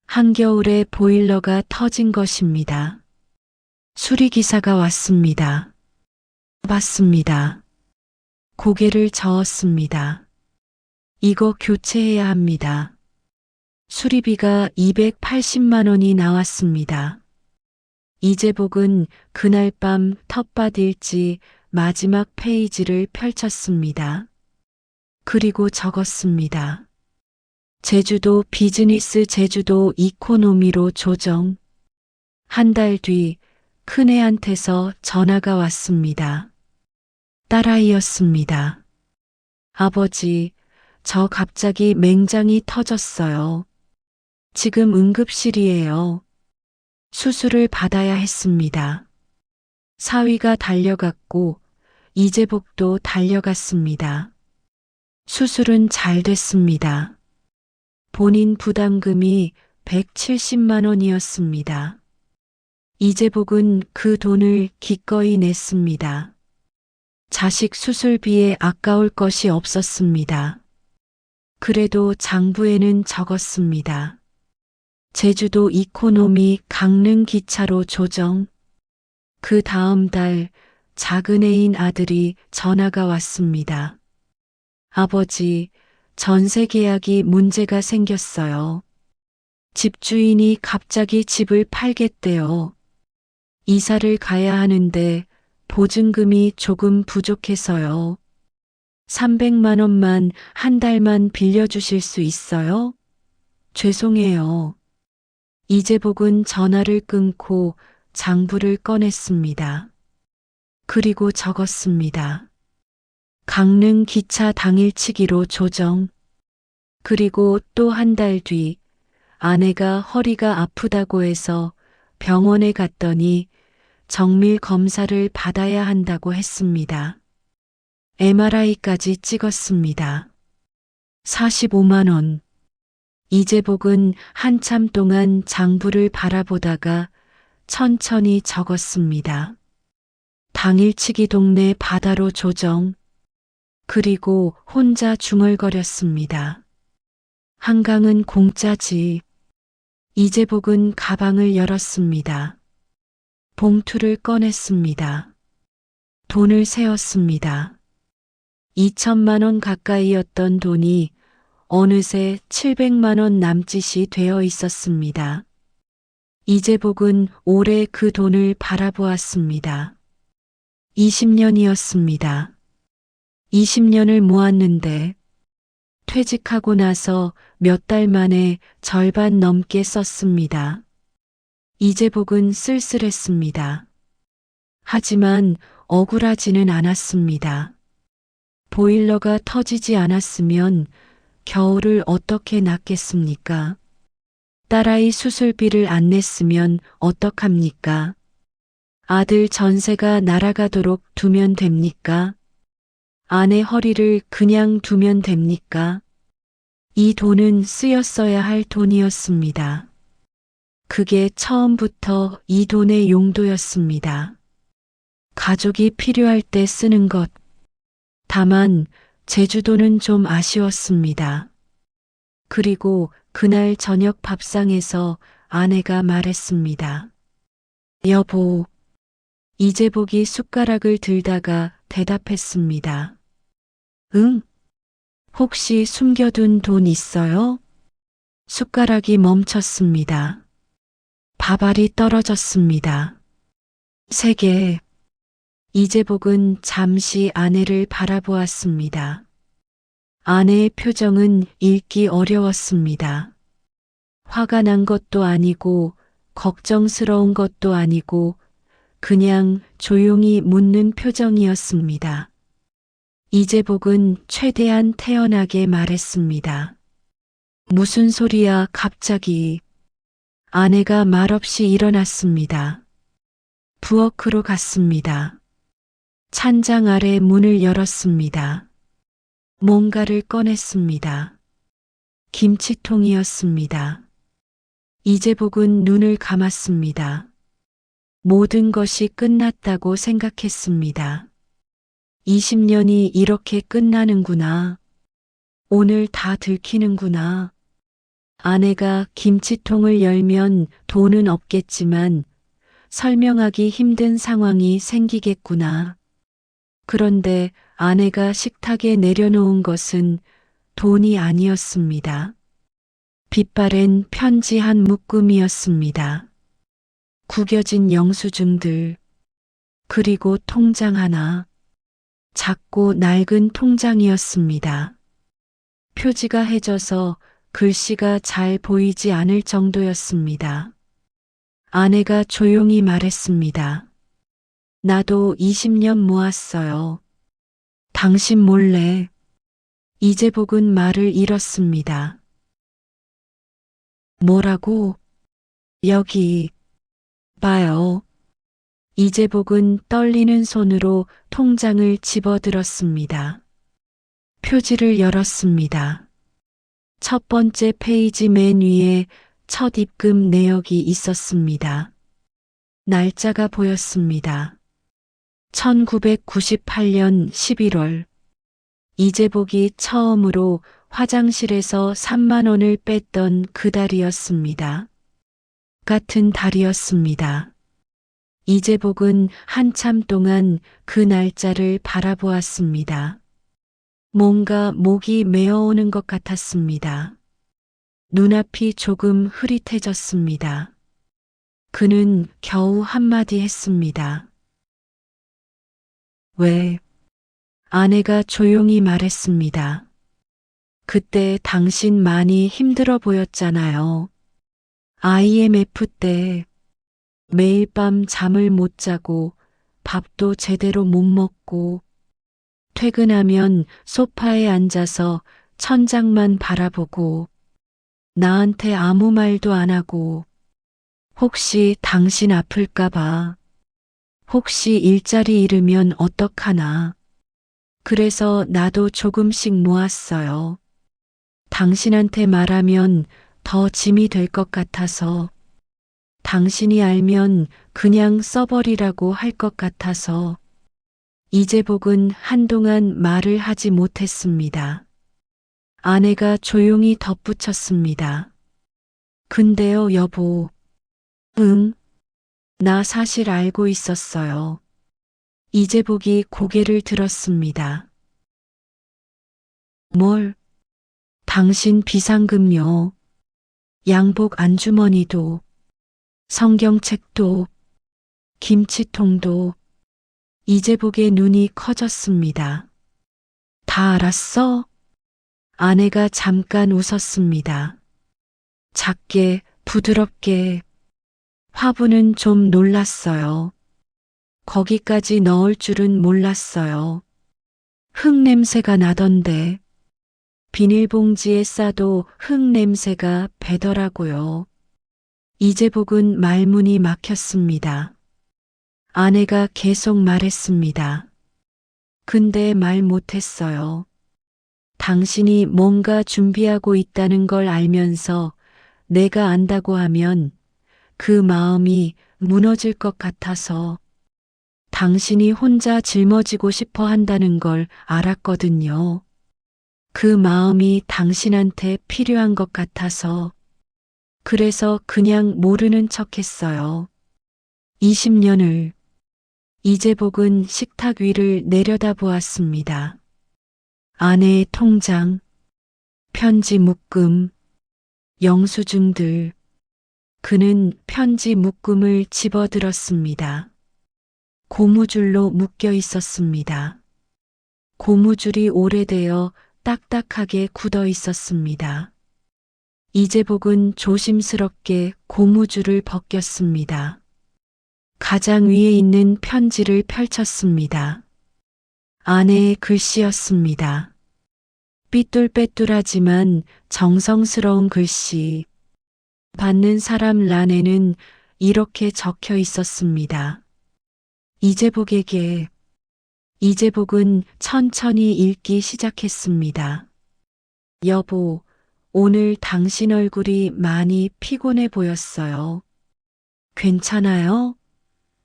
한겨울에 보일러가 터진 것입니다. 수리기사가 왔습니다. 봤습니다. 고개를 저었습니다. 이거 교체해야 합니다. 수리비가 280만 원이 나왔습니다. 이재복은 그날 밤 텃밭 일지 마지막 페이지를 펼쳤습니다. 그리고 적었습니다. 제주도 비즈니스 제주도 이코노미로 조정. 한 달 뒤 큰애한테서 전화가 왔습니다. 딸아이였습니다. 아버지, 저 갑자기 맹장이 터졌어요. 지금 응급실이에요. 수술을 받아야 했습니다. 사위가 달려갔고 이재복도 달려갔습니다. 수술은 잘 됐습니다. 본인 부담금이 170만 원이었습니다. 이재복은 그 돈을 기꺼이 냈습니다. 자식 수술비에 아까울 것이 없었습니다. 그래도 장부에는 적었습니다. 제주도 이코노미 강릉 기차로 조정. 그 다음 달 작은 애인 아들이 전화가 왔습니다. 아버지, 전세 계약이 문제가 생겼어요. 집주인이 갑자기 집을 팔겠대요. 이사를 가야 하는데 보증금이 조금 부족해서요. 300만 원만 한 달만 빌려주실 수 있어요? 죄송해요. 이재복은 전화를 끊고 장부를 꺼냈습니다. 그리고 적었습니다. 강릉 기차 당일치기로 조정. 그리고 또 한 달 뒤 아내가 허리가 아프다고 해서 병원에 갔더니 정밀 검사를 받아야 한다고 했습니다. MRI까지 찍었습니다. 45만 원. 이재복은 한참 동안 장부를 바라보다가 천천히 적었습니다. 당일치기 동네 바다로 조정. 그리고 혼자 중얼거렸습니다. 한강은 공짜지. 이재복은 가방을 열었습니다. 봉투를 꺼냈습니다. 돈을 세었습니다. 2천만 원 가까이였던 돈이 어느새 700만 원 남짓이 되어 있었습니다. 이재복은 오래 그 돈을 바라보았습니다. 20년이었습니다. 20년을 모았는데 퇴직하고 나서 몇 달 만에 절반 넘게 썼습니다. 이재복은 쓸쓸했습니다. 하지만 억울하지는 않았습니다. 보일러가 터지지 않았으면 겨울을 어떻게 낫겠습니까? 딸아이 수술비를 안 냈으면 어떡합니까? 아들 전세가 날아가도록 두면 됩니까? 아내 허리를 그냥 두면 됩니까? 이 돈은 쓰였어야 할 돈이었습니다. 그게 처음부터 이 돈의 용도였습니다. 가족이 필요할 때 쓰는 것. 다만 제주도는 좀 아쉬웠습니다. 그리고 그날 저녁 밥상에서 아내가 말했습니다. 여보. 이재복이 숟가락을 들다가 대답했습니다. 응? 혹시 숨겨둔 돈 있어요? 숟가락이 멈췄습니다. 밥알이 떨어졌습니다. 3개. 이재복은 잠시 아내를 바라보았습니다. 아내의 표정은 읽기 어려웠습니다. 화가 난 것도 아니고 걱정스러운 것도 아니고 그냥 조용히 묻는 표정이었습니다. 이재복은 최대한 태연하게 말했습니다. 무슨 소리야 갑자기. 아내가 말없이 일어났습니다. 부엌으로 갔습니다. 찬장 아래 문을 열었습니다. 뭔가를 꺼냈습니다. 김치통이었습니다. 이재복은 눈을 감았습니다. 모든 것이 끝났다고 생각했습니다. 20년이 이렇게 끝나는구나. 오늘 다 들키는구나. 아내가 김치통을 열면 돈은 없겠지만 설명하기 힘든 상황이 생기겠구나. 그런데 아내가 식탁에 내려놓은 것은 돈이 아니었습니다. 빛바랜 편지 한 묶음이었습니다. 구겨진 영수증들, 그리고 통장 하나. 작고 낡은 통장이었습니다. 표지가 해져서 글씨가 잘 보이지 않을 정도였습니다. 아내가 조용히 말했습니다. 나도 20년 모았어요. 당신 몰래. 이재복은 말을 잃었습니다. 뭐라고? 여기. 봐요. 이재복은 떨리는 손으로 통장을 집어들었습니다. 표지를 열었습니다. 첫 번째 페이지 맨 위에 첫 입금 내역이 있었습니다. 날짜가 보였습니다. 1998년 11월. 이재복이 처음으로 화장실에서 3만 원을 뺐던 그 달이었습니다. 같은 달이었습니다. 이재복은 한참 동안 그 날짜를 바라보았습니다. 뭔가 목이 메어오는 것 같았습니다. 눈앞이 조금 흐릿해졌습니다. 그는 겨우 한마디 했습니다. 왜? 아내가 조용히 말했습니다. 그때 당신 많이 힘들어 보였잖아요. IMF 때 매일 밤 잠을 못 자고 밥도 제대로 못 먹고 퇴근하면 소파에 앉아서 천장만 바라보고 나한테 아무 말도 안 하고 혹시 당신 아플까봐 혹시 일자리 잃으면 어떡하나 그래서 나도 조금씩 모았어요. 당신한테 말하면 더 짐이 될 것 같아서 당신이 알면 그냥 써버리라고 할 것 같아서 이재복은 한동안 말을 하지 못했습니다. 아내가 조용히 덧붙였습니다. 근데요, 여보. 응, 나 사실 알고 있었어요. 이재복이 고개를 들었습니다. 뭘? 당신 비상금요. 양복 안주머니도, 성경책도, 김치통도. 이재복의 눈이 커졌습니다. 다 알았어? 아내가 잠깐 웃었습니다. 작게, 부드럽게. 화부는 좀 놀랐어요. 거기까지 넣을 줄은 몰랐어요. 흙 냄새가 나던데. 비닐봉지에 싸도 흙 냄새가 배더라고요. 이재복은 말문이 막혔습니다. 아내가 계속 말했습니다. 근데 말 못했어요. 당신이 뭔가 준비하고 있다는 걸 알면서 내가 안다고 하면 그 마음이 무너질 것 같아서 당신이 혼자 짊어지고 싶어 한다는 걸 알았거든요. 그 마음이 당신한테 필요한 것 같아서 그래서 그냥 모르는 척 했어요. 20년을 이재복은 식탁 위를 내려다보았습니다. 아내의 통장, 편지 묶음, 영수증들. 그는 편지 묶음을 집어들었습니다. 고무줄로 묶여 있었습니다. 고무줄이 오래되어 딱딱하게 굳어 있었습니다. 이재복은 조심스럽게 고무줄을 벗겼습니다. 가장 위에 있는 편지를 펼쳤습니다. 아내의 글씨였습니다. 삐뚤빼뚤하지만 정성스러운 글씨. 받는 사람 란에는 이렇게 적혀 있었습니다. 이재복에게. 이재복은 천천히 읽기 시작했습니다. 여보, 오늘 당신 얼굴이 많이 피곤해 보였어요. 괜찮아요?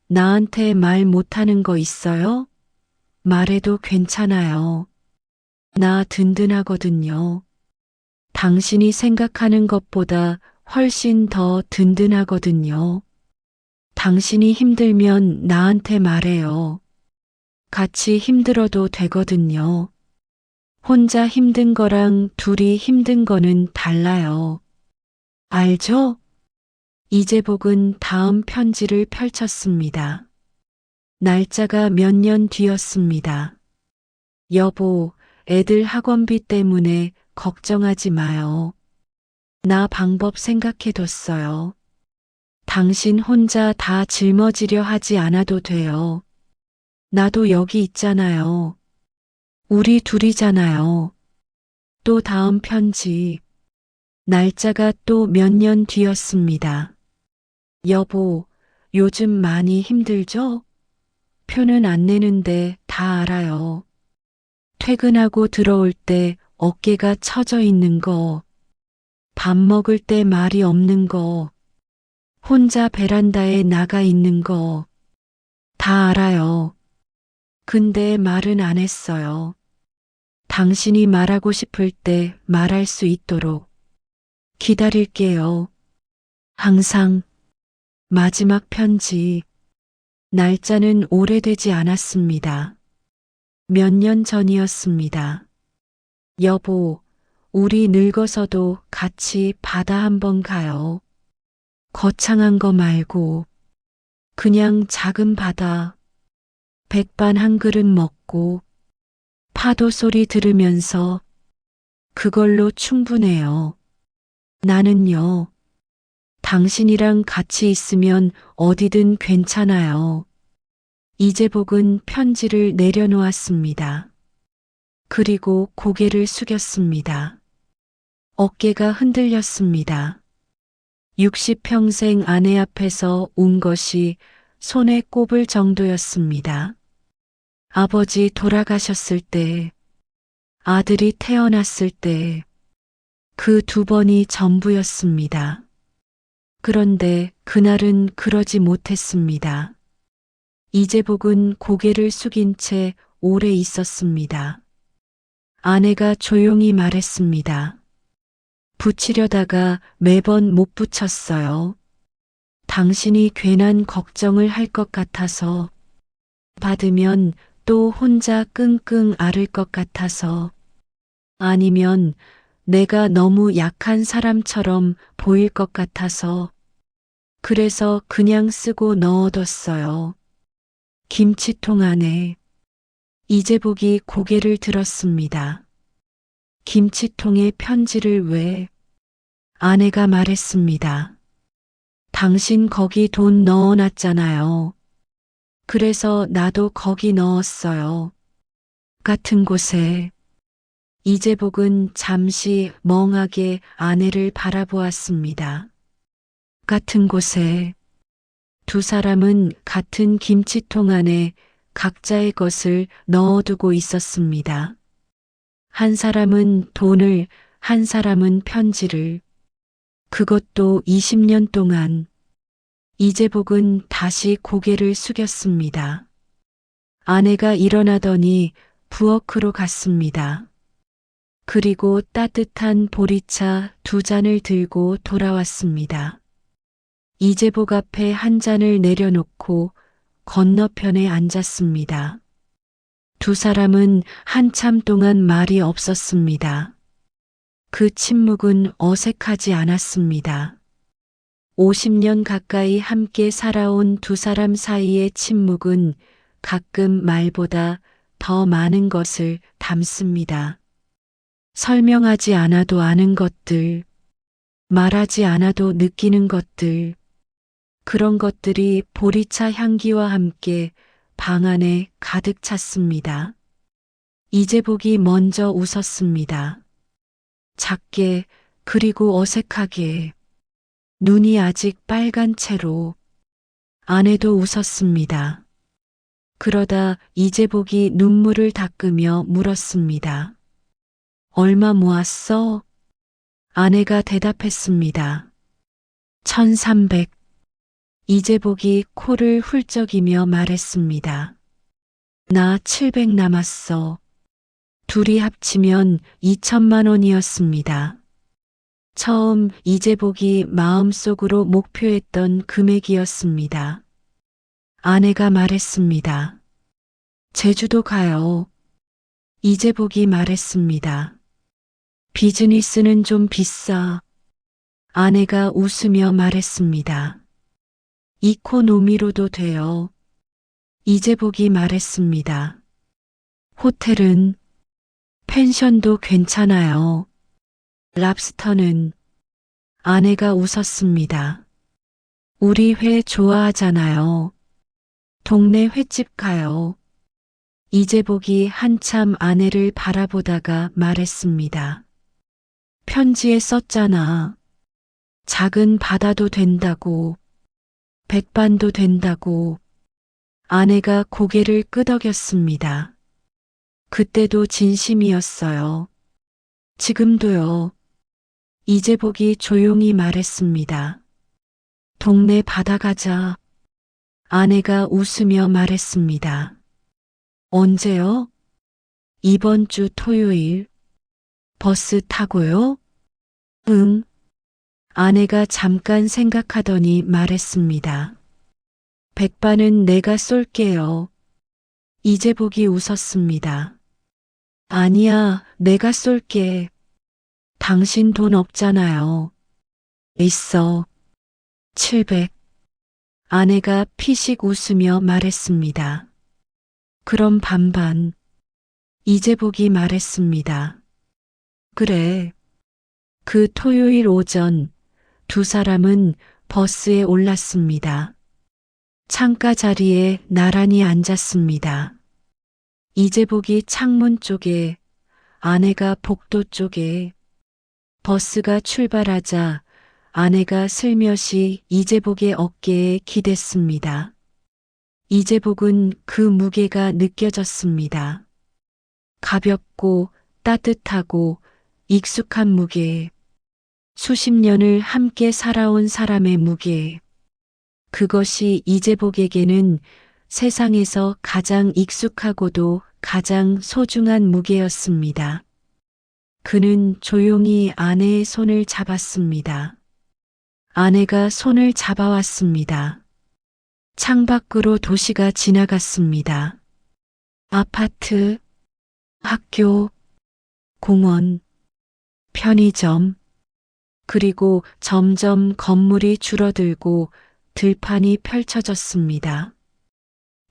나한테 말 못하는 거 있어요? 말해도 괜찮아요. 나 든든하거든요. 당신이 생각하는 것보다 훨씬 더 든든하거든요. 당신이 힘들면 나한테 말해요. 같이 힘들어도 되거든요. 혼자 힘든 거랑 둘이 힘든 거는 달라요. 알죠? 이재복은 다음 편지를 펼쳤습니다. 날짜가 몇 년 뒤였습니다. 여보, 애들 학원비 때문에 걱정하지 마요. 나 방법 생각해뒀어요. 당신 혼자 다 짊어지려 하지 않아도 돼요. 나도 여기 있잖아요. 우리 둘이잖아요. 또 다음 편지. 날짜가 또 몇 년 뒤였습니다. 여보, 요즘 많이 힘들죠? 표는 안 내는데 다 알아요. 퇴근하고 들어올 때 어깨가 처져 있는 거, 밥 먹을 때 말이 없는 거, 혼자 베란다에 나가 있는 거, 다 알아요. 근데 말은 안 했어요. 당신이 말하고 싶을 때 말할 수 있도록 기다릴게요. 항상. 마지막 편지. 날짜는 오래되지 않았습니다. 몇 년 전이었습니다. 여보, 우리 늙어서도 같이 바다 한번 가요. 거창한 거 말고 그냥 작은 바다, 백반 한 그릇 먹고 파도 소리 들으면서 그걸로 충분해요. 나는요, 당신이랑 같이 있으면 어디든 괜찮아요. 이재복은 편지를 내려놓았습니다. 그리고 고개를 숙였습니다. 어깨가 흔들렸습니다. 60평생 아내 앞에서 운 것이 손에 꼽을 정도였습니다. 아버지 돌아가셨을 때, 아들이 태어났을 때, 그 두 번이 전부였습니다. 그런데 그날은 그러지 못했습니다. 이재복은 고개를 숙인 채 오래 있었습니다. 아내가 조용히 말했습니다. 붙이려다가 매번 못 붙였어요. 당신이 괜한 걱정을 할 것 같아서, 받으면 또 혼자 끙끙 앓을 것 같아서, 아니면 내가 너무 약한 사람처럼 보일 것 같아서, 그래서 그냥 쓰고 넣어뒀어요. 김치통 안에. 이재복이 고개를 들었습니다. 김치통에 편지를 왜? 아내가 말했습니다. 당신 거기 돈 넣어놨잖아요. 그래서 나도 거기 넣었어요. 같은 곳에. 이재복은 잠시 멍하게 아내를 바라보았습니다. 같은 곳에. 두 사람은 같은 김치통 안에 각자의 것을 넣어두고 있었습니다. 한 사람은 돈을, 한 사람은 편지를. 그것도 20년 동안. 이재복은 다시 고개를 숙였습니다. 아내가 일어나더니 부엌으로 갔습니다. 그리고 따뜻한 보리차 두 잔을 들고 돌아왔습니다. 이재복 앞에 한 잔을 내려놓고 건너편에 앉았습니다. 두 사람은 한참 동안 말이 없었습니다. 그 침묵은 어색하지 않았습니다. 50년 가까이 함께 살아온 두 사람 사이의 침묵은 가끔 말보다 더 많은 것을 담습니다. 설명하지 않아도 아는 것들, 말하지 않아도 느끼는 것들, 그런 것들이 보리차 향기와 함께 방 안에 가득 찼습니다. 이재복이 먼저 웃었습니다. 작게, 그리고 어색하게. 눈이 아직 빨간 채로. 아내도 웃었습니다. 그러다 이재복이 눈물을 닦으며 물었습니다. 얼마 모았어? 아내가 대답했습니다. 1300. 이재복이 코를 훌쩍이며 말했습니다. 나 700 남았어. 둘이 합치면 2천만 원이었습니다. 처음 이재복이 마음속으로 목표했던 금액이었습니다. 아내가 말했습니다. 제주도 가요. 이재복이 말했습니다. 비즈니스는 좀 비싸. 아내가 웃으며 말했습니다. 이코노미로도 돼요. 이재복이 말했습니다. 호텔은, 펜션도 괜찮아요. 랍스터는. 아내가 웃었습니다. 우리 회 좋아하잖아요. 동네 횟집 가요. 이재복이 한참 아내를 바라보다가 말했습니다. 편지에 썼잖아. 작은 바다도 된다고. 백반도 된다고. 아내가 고개를 끄덕였습니다. 그때도 진심이었어요. 지금도요. 이재복이 조용히 말했습니다. 동네 바다 가자. 아내가 웃으며 말했습니다. 언제요? 이번 주 토요일. 버스 타고요? 응. 아내가 잠깐 생각하더니 말했습니다. 백반은 내가 쏠게요. 이재복이 웃었습니다. 아니야, 내가 쏠게. 당신 돈 없잖아요. 있어. 700. 아내가 피식 웃으며 말했습니다. 그럼 반반. 이재복이 말했습니다. 그래. 그 토요일 오전 두 사람은 버스에 올랐습니다. 창가 자리에 나란히 앉았습니다. 이재복이 창문 쪽에, 아내가 복도 쪽에. 버스가 출발하자 아내가 슬며시 이재복의 어깨에 기댔습니다. 이재복은 그 무게가 느껴졌습니다. 가볍고 따뜻하고 익숙한 무게. 수십 년을 함께 살아온 사람의 무게. 그것이 이재복에게는 세상에서 가장 익숙하고도 가장 소중한 무게였습니다. 그는 조용히 아내의 손을 잡았습니다. 아내가 손을 잡아왔습니다. 창밖으로 도시가 지나갔습니다. 아파트, 학교, 공원, 편의점, 그리고 점점 건물이 줄어들고 들판이 펼쳐졌습니다.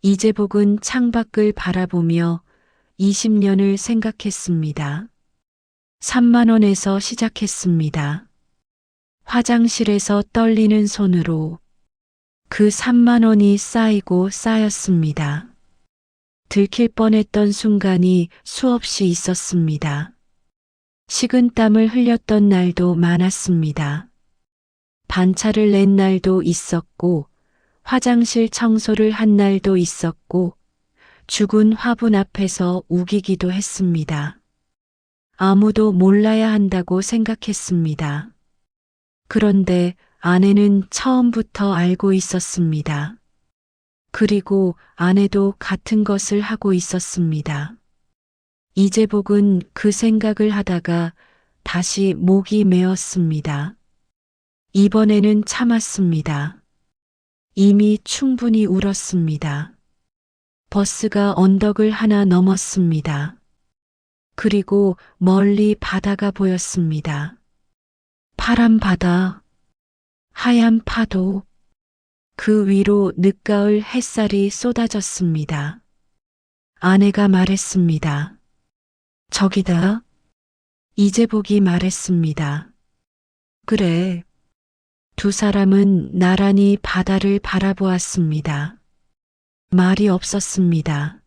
이재복은 창밖을 바라보며 20년을 생각했습니다. 3만 원에서 시작했습니다. 화장실에서 떨리는 손으로 그 3만 원이 쌓이고 쌓였습니다. 들킬 뻔했던 순간이 수없이 있었습니다. 식은땀을 흘렸던 날도 많았습니다. 반차를 낸 날도 있었고, 화장실 청소를 한 날도 있었고, 죽은 화분 앞에서 우기기도 했습니다. 아무도 몰라야 한다고 생각했습니다. 그런데 아내는 처음부터 알고 있었습니다. 그리고 아내도 같은 것을 하고 있었습니다. 이재복은 그 생각을 하다가 다시 목이 메었습니다. 이번에는 참았습니다. 이미 충분히 울었습니다. 버스가 언덕을 하나 넘었습니다. 그리고 멀리 바다가 보였습니다. 파란 바다, 하얀 파도, 그 위로 늦가을 햇살이 쏟아졌습니다. 아내가 말했습니다. 저기다. 이재복이 말했습니다. 그래. 두 사람은 나란히 바다를 바라보았습니다. 말이 없었습니다.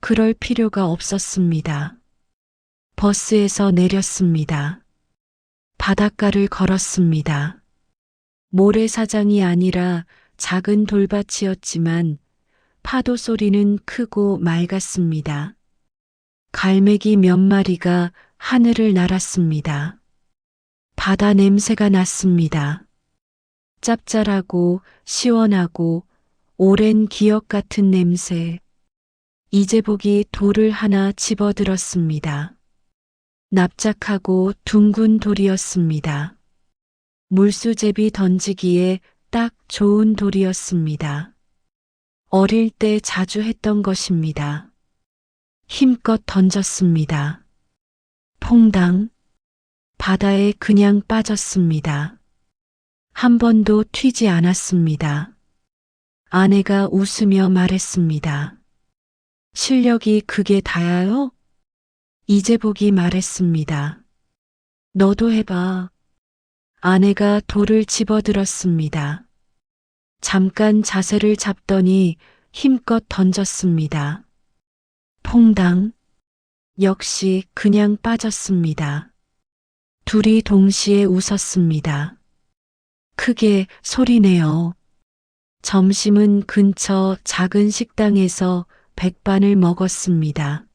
그럴 필요가 없었습니다. 버스에서 내렸습니다. 바닷가를 걸었습니다. 모래사장이 아니라 작은 돌밭이었지만 파도 소리는 크고 맑았습니다. 갈매기 몇 마리가 하늘을 날았습니다. 바다 냄새가 났습니다. 짭짤하고 시원하고 오랜 기억 같은 냄새. 이재복이 돌을 하나 집어들었습니다. 납작하고 둥근 돌이었습니다. 물수제비 던지기에 딱 좋은 돌이었습니다. 어릴 때 자주 했던 것입니다. 힘껏 던졌습니다. 퐁당. 바다에 그냥 빠졌습니다. 한 번도 튀지 않았습니다. 아내가 웃으며 말했습니다. 실력이 그게 다야요? 이재복이 말했습니다. 너도 해봐. 아내가 돌을 집어들었습니다. 잠깐 자세를 잡더니 힘껏 던졌습니다. 퐁당. 역시 그냥 빠졌습니다. 둘이 동시에 웃었습니다. 크게 소리내어. 점심은 근처 작은 식당에서 백반을 먹었습니다.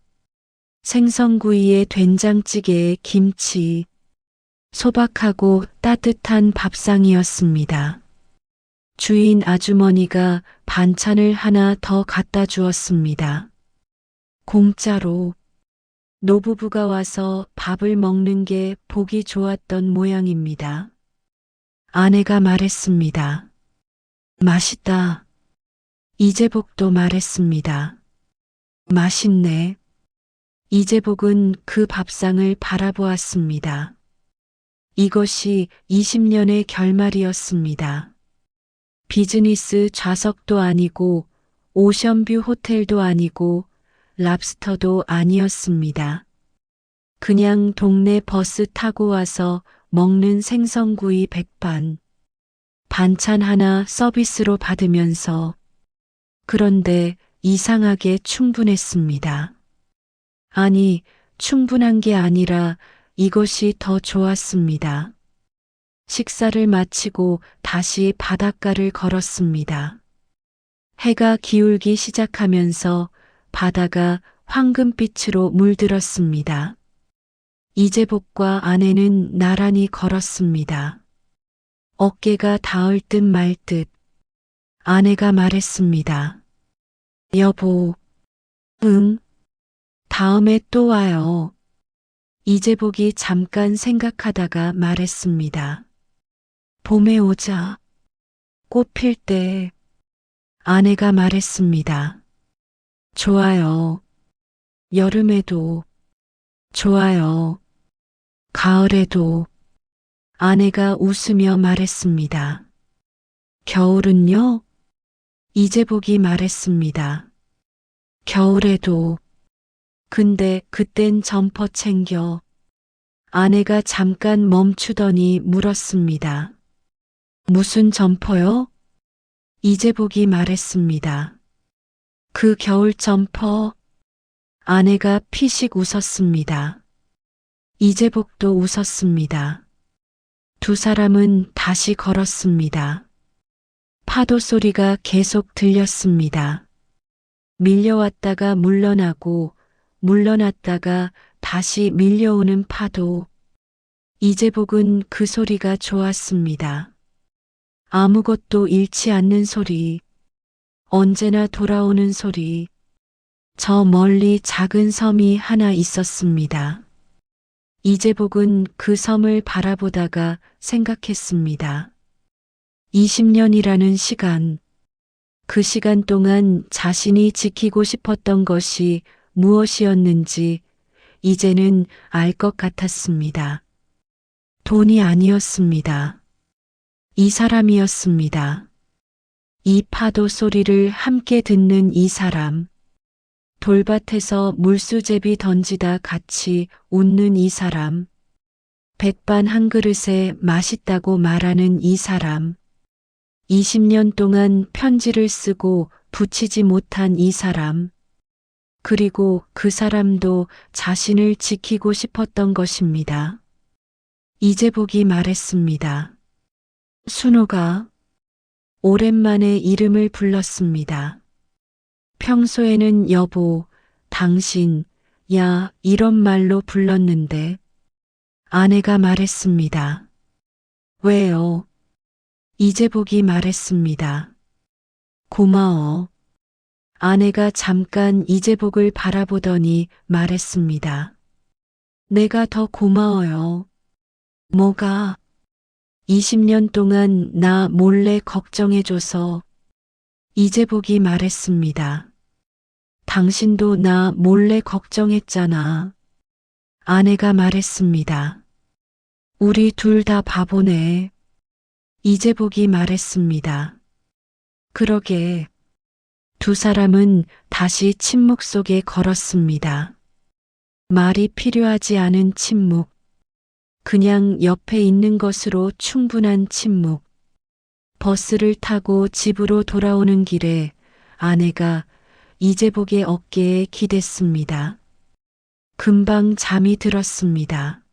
생선구이에 된장찌개에 김치, 소박하고 따뜻한 밥상이었습니다. 주인 아주머니가 반찬을 하나 더 갖다 주었습니다. 공짜로. 노부부가 와서 밥을 먹는 게 보기 좋았던 모양입니다. 아내가 말했습니다. 맛있다. 이재복도 말했습니다. 맛있네. 이재복은 그 밥상을 바라보았습니다. 이것이 20년의 결말이었습니다. 비즈니스 좌석도 아니고 오션뷰 호텔도 아니고 랍스터도 아니었습니다. 그냥 동네 버스 타고 와서 먹는 생선구이 백반, 반찬 하나 서비스로 받으면서 그런데 이상하게 충분했습니다. 아니, 충분한 게 아니라 이것이 더 좋았습니다. 식사를 마치고 다시 바닷가를 걸었습니다. 해가 기울기 시작하면서 바다가 황금빛으로 물들었습니다. 이재복과 아내는 나란히 걸었습니다. 어깨가 닿을 듯 말 듯. 아내가 말했습니다. 여보, 응, 다음에 또 와요. 이재복이 잠깐 생각하다가 말했습니다. 봄에 오자. 꽃 필 때. 아내가 말했습니다. 좋아요. 여름에도. 좋아요. 가을에도. 아내가 웃으며 말했습니다. 겨울은요? 이재복이 말했습니다. 겨울에도. 근데 그땐 점퍼 챙겨. 아내가 잠깐 멈추더니 물었습니다. 무슨 점퍼요? 이재복이 말했습니다. 그 겨울 점퍼. 아내가 피식 웃었습니다. 이재복도 웃었습니다. 두 사람은 다시 걸었습니다. 파도 소리가 계속 들렸습니다. 밀려왔다가 물러나고 물러났다가 다시 밀려오는 파도. 이재복은 그 소리가 좋았습니다. 아무것도 잃지 않는 소리. 언제나 돌아오는 소리. 저 멀리 작은 섬이 하나 있었습니다. 이재복은 그 섬을 바라보다가 생각했습니다. 20년이라는 시간. 그 시간 동안 자신이 지키고 싶었던 것이 무엇이었는지 이제는 알 것 같았습니다. 돈이 아니었습니다. 이 사람이었습니다. 이 파도 소리를 함께 듣는 이 사람. 돌밭에서 물수제비 던지다 같이 웃는 이 사람. 백반 한 그릇에 맛있다고 말하는 이 사람. 20년 동안 편지를 쓰고 붙이지 못한 이 사람. 그리고 그 사람도 자신을 지키고 싶었던 것입니다. 이재복이 말했습니다. 순호가. 오랜만에 이름을 불렀습니다. 평소에는 여보, 당신, 야 이런 말로 불렀는데 아내가 말했습니다. 왜요? 이재복이 말했습니다. 고마워. 아내가 잠깐 이재복을 바라보더니 말했습니다. 내가 더 고마워요. 뭐가? 20년 동안 나 몰래 걱정해줘서. 이재복이 말했습니다. 당신도 나 몰래 걱정했잖아. 아내가 말했습니다. 우리 둘 다 바보네. 이재복이 말했습니다. 그러게. 두 사람은 다시 침묵 속에 걸었습니다. 말이 필요하지 않은 침묵. 그냥 옆에 있는 것으로 충분한 침묵. 버스를 타고 집으로 돌아오는 길에 아내가 이재복의 어깨에 기댔습니다. 금방 잠이 들었습니다.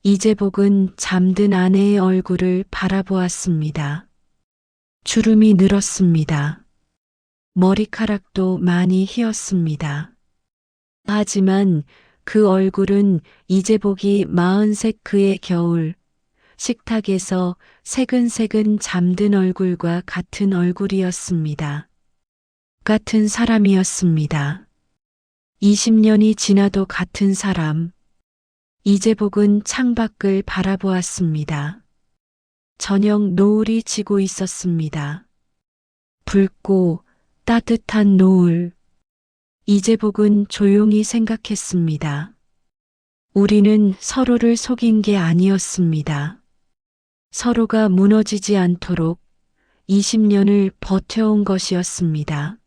이재복은 잠든 아내의 얼굴을 바라보았습니다. 주름이 늘었습니다. 머리카락도 많이 휘었습니다. 하지만 그 얼굴은 이재복이 43 그의 겨울, 식탁에서 새근새근 잠든 얼굴과 같은 얼굴이었습니다. 같은 사람이었습니다. 20년이 지나도 같은 사람. 이재복은 창밖을 바라보았습니다. 저녁 노을이 지고 있었습니다. 붉고 따뜻한 노을. 이재복은 조용히 생각했습니다. 우리는 서로를 속인 게 아니었습니다. 서로가 무너지지 않도록 20년을 버텨온 것이었습니다.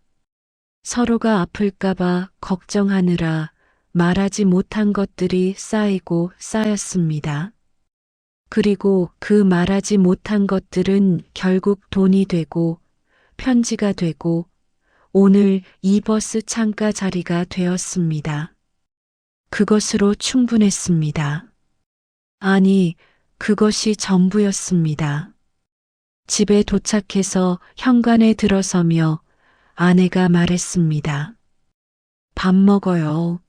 서로가 아플까봐 걱정하느라 말하지 못한 것들이 쌓이고 쌓였습니다. 그리고 그 말하지 못한 것들은 결국 돈이 되고 편지가 되고 오늘 이 버스 창가 자리가 되었습니다. 그것으로 충분했습니다. 아니, 그것이 전부였습니다. 집에 도착해서 현관에 들어서며 아내가 말했습니다. 밥 먹어요.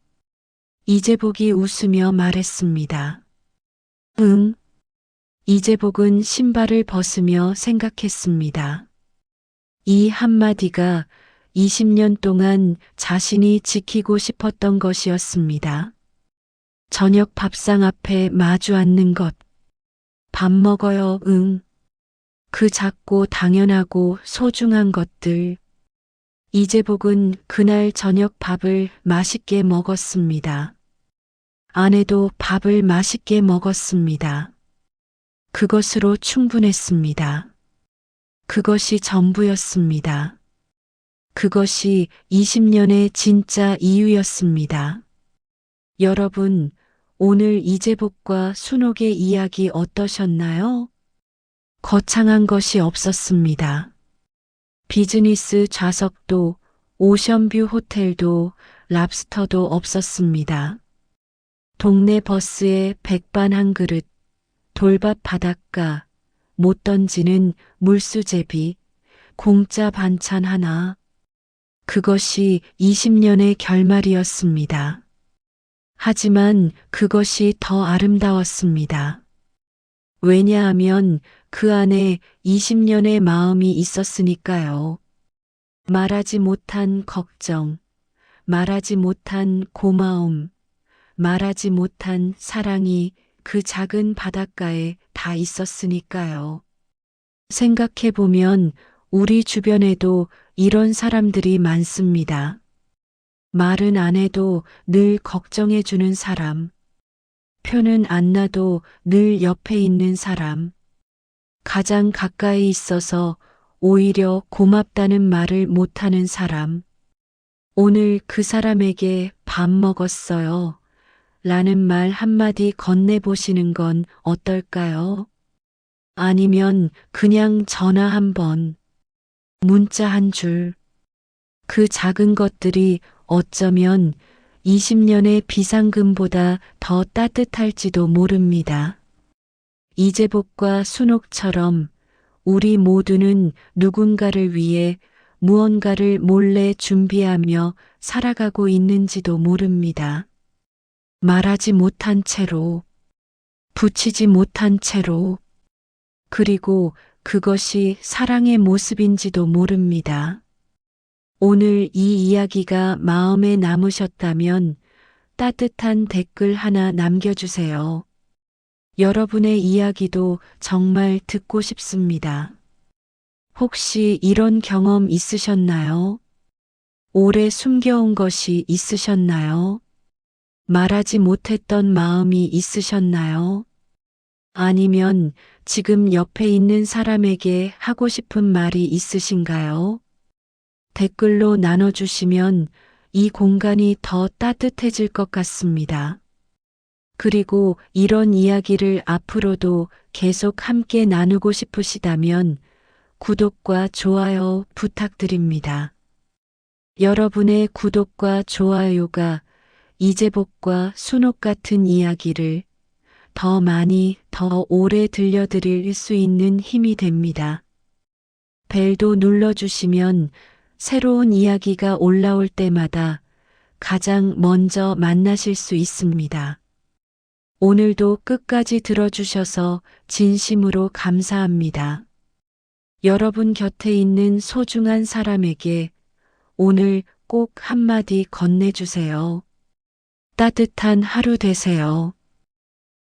이재복이 웃으며 말했습니다. 응. 이재복은 신발을 벗으며 생각했습니다. 이 한마디가 20년 동안 자신이 지키고 싶었던 것이었습니다. 저녁 밥상 앞에 마주 앉는 것. 밥 먹어요, 응. 그 작고 당연하고 소중한 것들. 이재복은 그날 저녁 밥을 맛있게 먹었습니다. 아내도 밥을 맛있게 먹었습니다. 그것으로 충분했습니다. 그것이 전부였습니다. 그것이 20년의 진짜 이유였습니다. 여러분, 오늘 이재복과 순옥의 이야기 어떠셨나요? 거창한 것이 없었습니다. 비즈니스 좌석도 오션뷰 호텔도 랍스터도 없었습니다. 동네 버스에 백반 한 그릇, 돌밭 바닷가, 못 던지는 물수제비, 공짜 반찬 하나. 그것이 20년의 결말이었습니다. 하지만 그것이 더 아름다웠습니다. 왜냐하면 그 안에 20년의 마음이 있었으니까요. 말하지 못한 걱정, 말하지 못한 고마움, 말하지 못한 사랑이 그 작은 바닷가에 다 있었으니까요. 생각해보면 우리 주변에도 이런 사람들이 많습니다. 말은 안 해도 늘 걱정해주는 사람, 표는 안 나도 늘 옆에 있는 사람, 가장 가까이 있어서 오히려 고맙다는 말을 못하는 사람, 오늘 그 사람에게 밥 먹었어요 라는 말 한마디 건네보시는 건 어떨까요? 아니면 그냥 전화 한 번, 문자 한 줄, 그 작은 것들이 어쩌면 20년의 비상금보다 더 따뜻할지도 모릅니다. 이재복과 순옥처럼 우리 모두는 누군가를 위해 무언가를 몰래 준비하며 살아가고 있는지도 모릅니다. 말하지 못한 채로, 붙이지 못한 채로, 그리고 그것이 사랑의 모습인지도 모릅니다. 오늘 이 이야기가 마음에 남으셨다면 따뜻한 댓글 하나 남겨주세요. 여러분의 이야기도 정말 듣고 싶습니다. 혹시 이런 경험 있으셨나요? 오래 숨겨온 것이 있으셨나요? 말하지 못했던 마음이 있으셨나요? 아니면 지금 옆에 있는 사람에게 하고 싶은 말이 있으신가요? 댓글로 나눠주시면 이 공간이 더 따뜻해질 것 같습니다. 그리고 이런 이야기를 앞으로도 계속 함께 나누고 싶으시다면 구독과 좋아요 부탁드립니다. 여러분의 구독과 좋아요가 이재복과 순옥 같은 이야기를 더 많이 더 오래 들려드릴 수 있는 힘이 됩니다. 벨도 눌러주시면 새로운 이야기가 올라올 때마다 가장 먼저 만나실 수 있습니다. 오늘도 끝까지 들어주셔서 진심으로 감사합니다. 여러분 곁에 있는 소중한 사람에게 오늘 꼭 한마디 건네주세요. 따뜻한 하루 되세요.